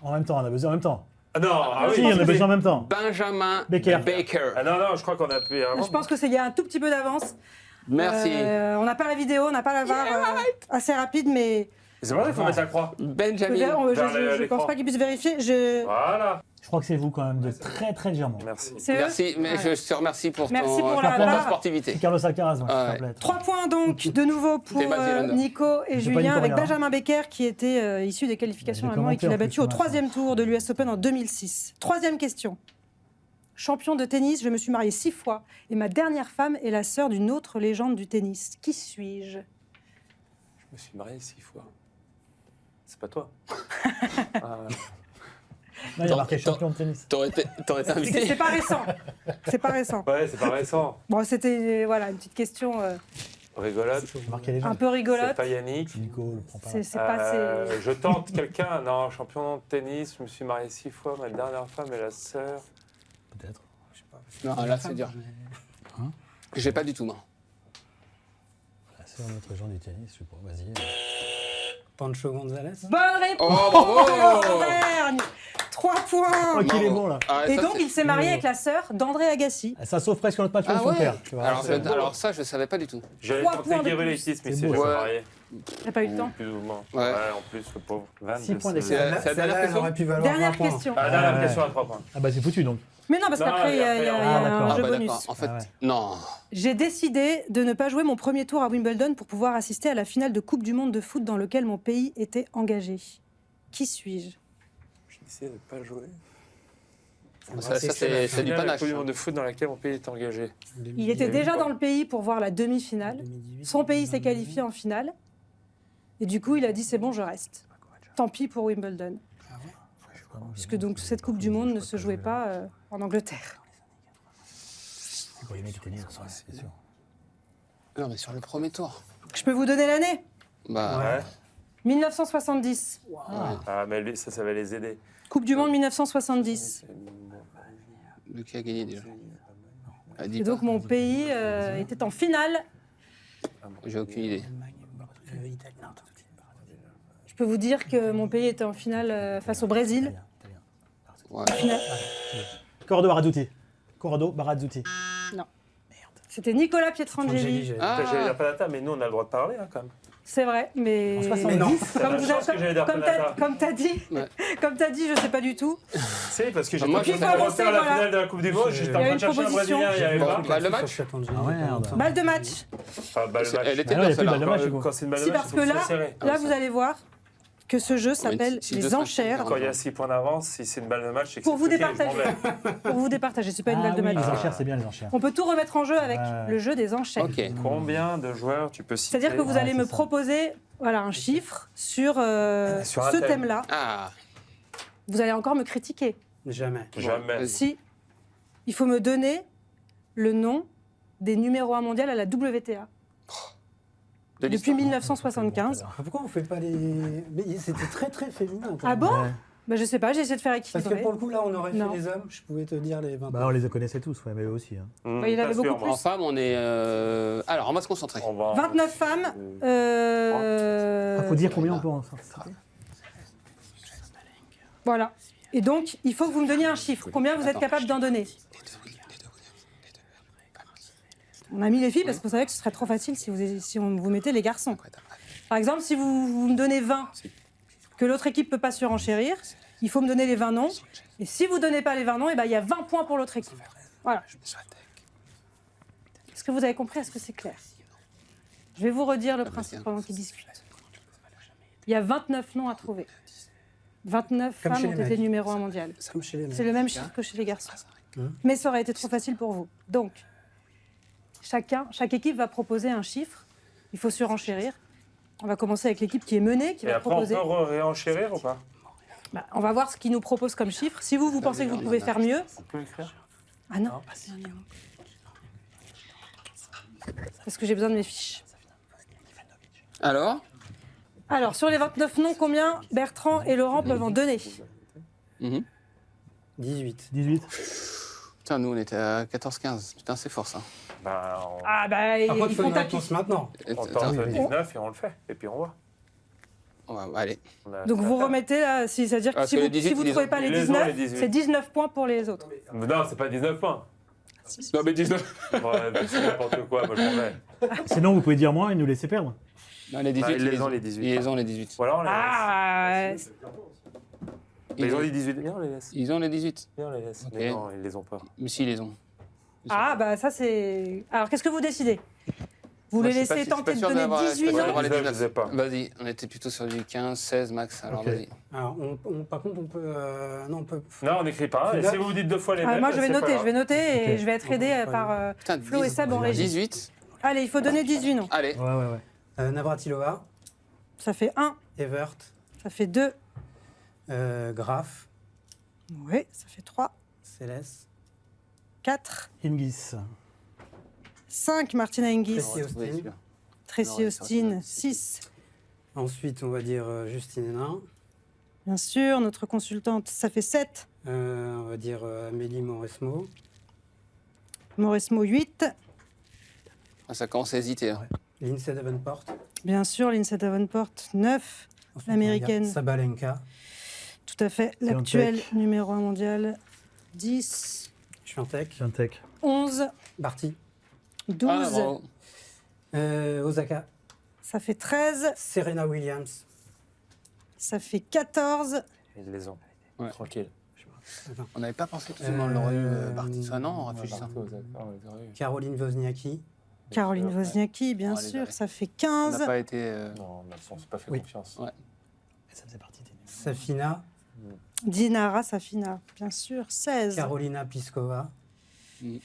En même temps, on a besoin en même temps. Ah non, ah Si, oui. on a besoin en même temps. Benjamin Baker. Ah non, non, je crois qu'on a pu avant. Je pense que c'est il y a un tout petit peu d'avance. Merci. On n'a pas la vidéo, on n'a pas la VAR assez rapide, mais C'est vrai, il faut mettre la croix. Benjamin. je pense pas qu'il puisse vérifier. Voilà. Je crois que c'est vous quand même, de très très légèrement. Merci. C'est eux. Merci, mais Ouais. je te remercie pour Merci ton, pour la ta barre. sportivité. C'est Carlos Alcaraz, moi, Ah s'il ouais. te plaît. 3 points donc de nouveau pour T'es Maziland. Nico et C'est pas Julien Nico avec Reynard. Benjamin Becker qui était issu des qualifications J'ai allemandes et qui l'a commenté en battu au plus, ce match. 3e tour de l'US Open en 2006. Troisième question. Champion de tennis, je me suis mariée 6 fois et ma dernière femme est la sœur d'une autre légende du tennis. Qui suis-je? Je me suis marié 6 fois. C'est pas toi. Ah, Là, il y a marqué champion de tennis. T'aurais été C'est invité. pas récent. C'est pas récent. ouais, c'est pas récent. Bon, c'était voilà, une petite question Rigolote. Il y a marqué les gens. un peu C'est rigolote. pas Yannick. Nico le prend pas. C'est pas Je tente quelqu'un. Non, champion de tennis. Je me suis marié 6 fois. Ma dernière femme est la sœur. Peut-être. Non, là, c'est dur. J'ai pas du tout, moi. C'est un autre genre du tennis, je sais pas. Vas-y. Pancho Gonzalez. Bonne réponse. Oh, bravo Auvergne. 3 points. Oh, qu'il est bon là. Ah, Et ça, donc, c'est- il s'est marié avec la sœur d'André Agassi. Ça sauve presque notre match Ah contre son ouais. père. Tu vois. Alors ça, je ne savais pas du tout. J'avais 3 tenté points de Guéry plus. Létis, mais C'est c'est beau, je ça. marié. T'as pas eu le temps. Plus ou moins. Ouais. En plus, le pauvre. 6 points d'écart. C'est la Celle-là, dernière elle question aurait pu valoir Dernière 20 points. question. Ah, dernière Ouais. question à 3 points. Ah bah c'est foutu donc. Mais non, parce Non, qu'après, il y a, après, il y a ah, un d'accord. jeu bah, bonus. d'accord. En fait, Ah ouais. non. J'ai décidé de ne pas jouer mon premier tour à Wimbledon pour pouvoir assister à la finale de Coupe du Monde de foot dans lequel mon pays était engagé. Qui suis-je? J'essaie de ne pas jouer. Ça, c'est du La panache. Coupe du monde de foot dans laquelle mon pays est engagé. Il était déjà dans le pays pour voir la demi-finale. Son pays s'est qualifié en finale. Et du coup, il a dit c'est bon, je reste. Tant pis pour Wimbledon. Puisque donc cette Coupe du Monde ne se jouait pas en Angleterre. C'est pour les mecs qui étaient nuls, c'est sûr. Non, mais sur le premier tour. Je peux vous donner l'année Bah, Ouais. 1970. Ah, mais lui, ça va les aider. Coupe du Monde 1970. le qui a gagné déjà Ah, dis Et donc pas. mon pays était en finale. J'ai aucune idée. Je peux vous dire que mon pays était en finale face au Brésil. Ouais. Corrado Barazzuti. Corrado Barazzuti. C'était Nicolas Angeli, Pietrangeli. j'avais- Ah. J'allais dire Panata, mais nous, on a le droit de parler, hein, quand même. C'est vrai, mais... En 70. Mais non. Comme la vous chance que j'allais dire Panata. comme t'as dit, Ouais. comme t'as dit, je sais pas du tout. C'est parce que j'ai Moi, pas je pu sais refaire avancer, la voilà. finale de la Coupe du Monde. J'étais en Il y a train une de chercher un proposition. Brésilien, il n'y avait Bon, pas. bah, le match. Sauf Angeli, Ah, merde. longtemps. Balle de match. Ah, bah, le match. Elle était Ah non, il y a bien plus de balle de celle-là. match, Hugo. Quand c'est une balle de Si, match, parce c'est que là, serré. là, vous allez voir que ce jeu s'appelle si les 2-5, enchères. Quand il y a 6 points d'avance, si c'est une balle de match, c'est que Pour c'est vous truqué, je départager. m'en vais. Pour vous départager, c'est pas une balle de oui, match. les enchères, c'est bien les enchères. On peut tout remettre en jeu avec Ouais. le jeu des enchères. Ok. Combien de joueurs tu peux citer? C'est-à-dire que vous Ouais, allez me c'est ça. proposer voilà, un chiffre sur, Sur un ce thème. thème-là. Ah, Vous allez encore me critiquer. Jamais. Jamais. Vas-y. Si, il faut me donner le nom des numéros 1 mondial à la WTA. de Depuis l'histoire. 1975. Ah, pourquoi vous faites pas les. Mais c'était très très féminin. quand Ah même. bon Ouais. Bah, je sais pas, j'ai essayé de faire Parce que équilibrer. pour le coup, là, on aurait fait Non. les hommes, je pouvais te dire les 20. Bah on les connaissait tous, ouais, mais eux aussi. Hein. Bah, il y en avait Pas sûr, beaucoup moi. En femme, on est. Alors, on va se concentrer. On va- 29 femmes. Ah, faut dire combien on peut en sortir. Voilà. Et donc, il faut que vous me donniez un chiffre. Combien vous êtes capable d'en donner? On a mis les filles parce qu'on savait que ce serait trop facile si on vous mettez les garçons. Par exemple, si vous me donnez 20, que l'autre équipe ne peut pas surenchérir, il faut me donner les 20 noms. Et si vous ne donnez pas les 20 noms, eh ben, il y a 20 points pour l'autre équipe. Voilà. Est-ce que vous avez compris? Est-ce que c'est clair? Je vais vous redire le principe pendant qu'ils discutent. Il y a 29 noms à trouver. 29 Comme femmes chez ont les été mecs. numéro 1 mondial. Comme chez les mecs. C'est le même chiffre que chez les garçons. Hein? Mais ça aurait été trop facile pour vous. Donc, chaque équipe va proposer un chiffre. Il faut surenchérir. On va commencer avec l'équipe qui est menée, qui Et va après, on proposer. peut réenchérir ou pas? Bah, on va voir ce qu'ils nous proposent comme chiffre. Si vous pensez que vous pouvez faire mieux. On peut écrire? Ah non. Parce que j'ai besoin de mes fiches. Alors Alors, sur les 29 noms, combien Bertrand et Laurent peuvent en donner? Mhm. 18. 18. Putain, nous, on était à 14-15. Putain, c'est fort, ça. Bah, Ah bah, Par contre, il ils faut font une tapis. réponse maintenant. on Attends, tente oui, oui. 19 et on le fait. Et puis on voit. allez. Donc vous remettez là, c'est-à-dire que Parce si que vous les 18, ne ils les trouvez ont. pas les Ils les ont, les 19, 18. c'est 19 points pour les autres. Non, c'est pas 19 points. Non, mais 19. Ouais, mais c'est n'importe quoi, moi je m'en vais. Sinon, vous pouvez dire moins et nous laisser perdre. Non, les 18. ils les ont, les 18. Ils les ont, les 18. Ou alors on les laisse. Ah, Mais ils ont dit 18. Bien, on les laisse. Ils ont les 18. Bien, on les laisse. Ok. Mais non, ils les ont pas. Mais si, ils les ont. ah bah ça c'est... Alors qu'est-ce que vous décidez? Vous Moi, les je suis pas- laissez je suis tenter pas de sûr donner d'avoir- je suis 18 pas sûr noms? d'avoir les 19, 19. je sais pas. Vas-y, on était plutôt sur du 15, 16 max. Alors Ok. vas-y. Alors, par contre, on peut. Non, on peut. Non, on n'écrit pas. Et si vous dites 2 fois les Ah, mêmes. moi je vais c'est pas noter, grave. et Ok. je vais être aidée par Putain, Flo et Seb en régie. 18. Allez, il faut donner 18 noms. Allez. Ouais. Navratilova, Ça fait 1, Evert, ça fait 2, Graf, oui, ça fait 3, Céleste, 4, Hingis. 5, Martina Hingis, Tracy Austin. Oui, celui-là. Tracy Non, Austin, 6. Ensuite, on va dire Justine Hénin. Bien sûr, notre consultante, ça fait 7, On va dire Amélie Mauresmo. Mauresmo 8, Ah, ça commence à hésiter. Hein. Lindsay Davenport. bien sûr, Lindsay Davenport 9, Ensuite, L'américaine. on va dire Sabalenka. Tout à fait. C'est en L'actuel tech. numéro 1 mondial. 10, Je suis en tech. Fintech. 11, Barty. 12, Ah, bravo. Osaka. ça fait 13, Serena Williams. ça fait 14, Ils les ont. Ouais. Tranquille. On n'avait pas pensé tout on l'aurait eu Euh, parti ça, non, en réfléchissant. Caroline Wozniacki. Caroline Wozniacki, bien On les sûr, avait. ça fait On n'a 15, pas été. Non, mais on s'est pas fait Oui. confiance. Ouais. Ça faisait partie des numéros. Safina. Dinara Safina, bien sûr, 16. Carolina Pliskova. Et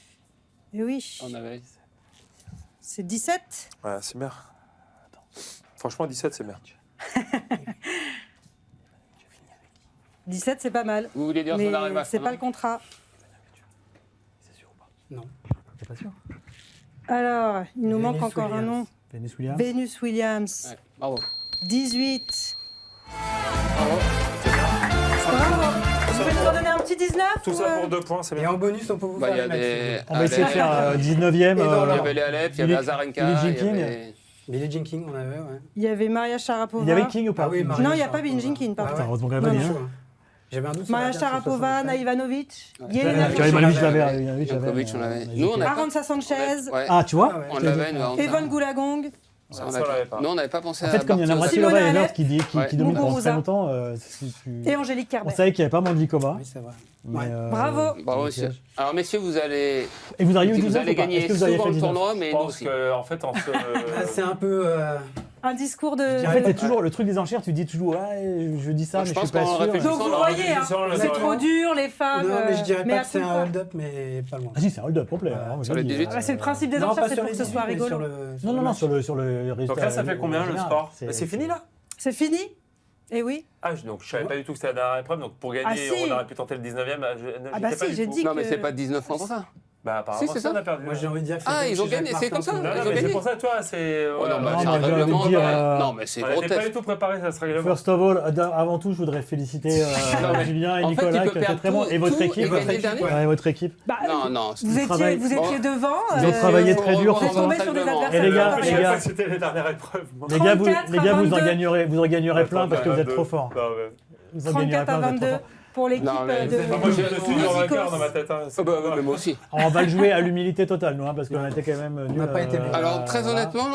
oui, On avait. c'est 17. Ouais, c'est bien. Franchement, 17, c'est bien. 17, c'est pas mal. Vous voulez dire Mais son arrivage c'est pas le contrat. C'est sûr ou pas? Non. T'es pas sûr? Alors, il nous Venus manque encore un nom. Williams. Venus Williams. Venus Williams, Ouais, bravo. 18. Bravo. Bravo. Vous pouvez nous en donner un petit 19 Tout ou, ça pour 2 points, c'est Et bien. en bonus, on peut vous Bah, il y faire a les des. matchs. On va essayer de faire 19e. Et dans Il y l'ordre. avait les Alep, il y avait Billie- Azarenka, Billie il y Jean King. avait. Billie Jean King, on avait, ouais. Il y avait Maria Sharapova. Il y avait King ou pas? Ah oui, Non, il n'y a pas Billie Jean King, par Ah contre. ouais. Heureusement qu'elle Non, va non. bien. Chaud, hein. J'avais un doute sur Maria la date, sur Sharapova, 75. Ana Ivanovic, Ouais. Yelena Djokovic, Ivanovic, je Vichkova, l'avais. Djokovic, on l'avait. Nous, on avait pas. Arantxa Sanchez, Ouais. Ah, tu vois? Ah ouais. On l'avait, nous, avant ça. Evan Goolagong. Ça, Ça, on l'avait pas. Nous, on n'avait pas pensé En à. fait, comme il y en a Barty Simona Navratilova et Halep. Evert qui Ouais. dominent pendant Muguruza. très longtemps, Et Angélique on Kerber. savait qu'il n'y avait pas Mandlikova. Oui, c'est vrai. mais, Ouais. Bravo. Bravo, monsieur. Alors, messieurs, vous allez. Et vous auriez eu Vous 19 allez ou pas? gagner Est-ce que vous auriez souvent fait le 19? tournoi, Je mais nous pense aussi. qu'en fait, on se. Ah, c'est un peu. Un discours de. Je En dirais fait, c'est toujours le truc des enchères, tu dis toujours, ouais, je dis ça, Moi, mais je je pense suis pas qu'en sûr. réfléchissant, Donc vous Alors, voyez, hein, disons, c'est le- trop dur les femmes. Non, mais je dirais mais pas à que c'est tout un le hold-up, mais pas loin. Ah si, c'est un hold-up complet. Ouais. hein, Sur je les dis, 18. Ah, c'est le principe des Non, enchères, pas c'est sur pour les que ce soit 18, mais rigolo. Non, non, sur le résultat. Donc là, ça fait combien le général, score c'est- C'est fini là C'est fini. Eh oui. Ah, donc je savais pas du tout que c'était la dernière épreuve. Donc pour gagner, Ah, si. on aurait pu tenter le 19e. Ah bah si, j'ai dit Non, mais que- c'est pas 19 points pour ça. Bah apparemment, Si, c'est si, ça. on a perdu. Moi, j'ai envie de dire que Ah, c'est ils comme ont chez gagné, Jacques c'est comme Martin, ça. Non, Ils non, ont mais c'est gagné. pour ça, toi, c'est. Oh, non, voilà. bah, Non, c'est mais un j'ai envie de règlement. dire, Non, mais c'est On n'était pas grotesque. du tout préparé, ça se règlement. First of all, avant tout, je voudrais féliciter Non, mais Julien et en fait, tu Nicolas peux qui ont été perdre très bons. tout- Et votre tout et équipe. gagner dernier. Ouais, votre équipe. Bah, Non, non. vous travail- étiez Bon. devant. Ils ont travaillé très dur. Vous êtes tombé sur des Règlement. adversaires. Et les gars, très Je les savais gars, pas que c'était les dernières épreuves. moi. Les gars, vous, 34 les gars, à vous en 22. gagnerez plein parce que vous êtes 32, trop forts. Non, mais- Vous en gagnerez 34 à plein, vous êtes trop 22 forts. pour l'équipe Non, mais de Moi, je suis toujours vainqueur dans ma tête. hein. Ah, bah, ouais, moi aussi. On va le jouer à l'humilité totale, nous, hein, parce qu'on était quand même nuls. n'a pas été bon. Alors, très voilà. honnêtement,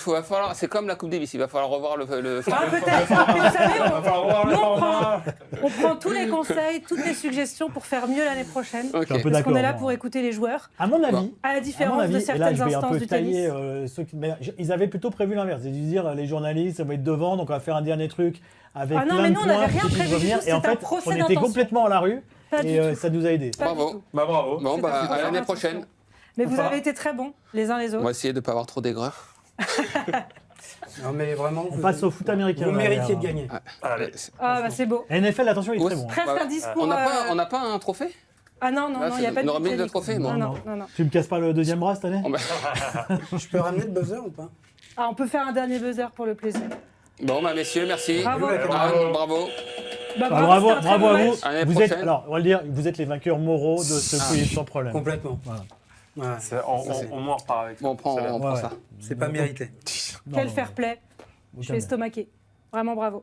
va falloir. C'est comme la Coupe Davis, il va falloir revoir le. Ah, peut-être. Mais vous savez, On va falloir revoir le Nous, on format. on prend tous les conseils, toutes les suggestions pour faire mieux l'année prochaine. Ok. Je suis un peu Parce d'accord. qu'on est là moi. pour écouter les joueurs, À mon avis, Bon. à la à mon différence de avis, et là, certaines je vais un instances peu du tailler tennis. ceux qui. Mais ils avaient plutôt prévu l'inverse, c'est de dire les journalistes, ça va être devant, donc on va faire un dernier truc avec Ah non, plein mais de nous, on points n'avait pour rien qu'ils puissent prévu du revenir. tout, Et en c'était un fait, procès on était d'intention. complètement à la rue Pas du et tout. ça nous a aidés. Pas du Bravo. tout. Bah bravo. Bon, bah, C'était à l'année attention. prochaine. Mais vous Enfin. avez été très bons, les uns les On autres. va essayer de ne pas avoir trop d'aigreur. Non, mais vraiment. On passe au foot américain. Vous là, méritiez là. de gagner. Allez. Ah, bah c'est beau. NFL, attention, il est Ouais. très bon. Presque Ouais. un discours. On n'a pas un trophée. Ah non, non, Là, non, il n'y a c'est pas une remise de Italie. trophée, Non, moi. non, non, non. Tu me casses pas le deuxième bras cette année? Bon, bah, Je peux ramener le buzzer ou pas? Ah, on peut faire un dernier buzzer pour le plaisir. bon, bah, messieurs, merci. Bravo. Anne, bravo. Bah, Ah, bravo, c'était un très bravo bon à vous. match. Année Vous êtes, prochaine. alors, on va le dire, vous êtes les vainqueurs moraux de ce quiz sans problème. Complètement. Voilà. Ouais. On moins repart avec ça. Bon, on prend Ouais, ça. C'est pas mérité. Non, Quel non, fair play. Je suis jamais. estomaquée. Vraiment bravo.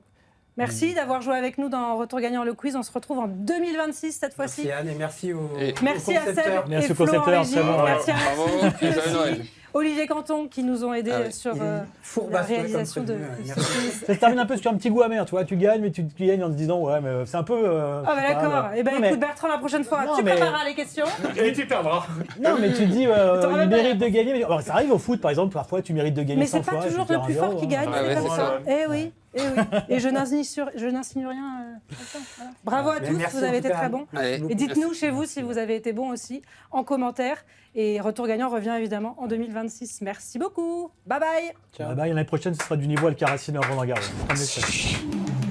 Merci d'avoir joué avec nous dans Retour gagnant le quiz. On se retrouve en 2026 cette fois-ci. Merci Anne et merci aux, Et- Merci aux à Seb concepteurs. Merci et aux Flo en concepteurs, régie. c'est bon, Merci à Bravo. Merci Et joyeux aussi Noël. Olivier Canton qui nous ont aidés Ah ouais. sur Il est la fourbasse, ouais, comme réalisation de prévu, ouais, ce merci. quiz. Ça se termine un peu sur un petit goût amer, tu vois. Tu gagnes, mais tu gagnes en te disant, ouais, mais c'est un peu. Ah bah je sais pas, d'accord. Eh ben non, mais- écoute Bertrand, la prochaine fois, Non, tu mais- prépareras les questions. Et tu perdras. Non, mais tu te dis, T'auras il même mérite de gagner. Mais... alors, ça arrive au foot, par exemple, parfois tu mérites de gagner Mais 100 c'est fois. pas et toujours tu le perds plus 1-0, fort qui hein. gagne. Ah c'est ouais, comme c'est ça. ça. Eh oui. Et je n'insigne rien. Voilà. Bravo à Mais tous, merci vous en avez tout été cas, très Anne. bons. Allez. Et dites-nous chez vous si vous avez été bons aussi en commentaire. Et Retour gagnant revient évidemment en 2026. Merci beaucoup. Bye bye. Bye bye, l'année prochaine, ce sera du niveau Alcaraz Sinner Roland Garros. Comme les faits.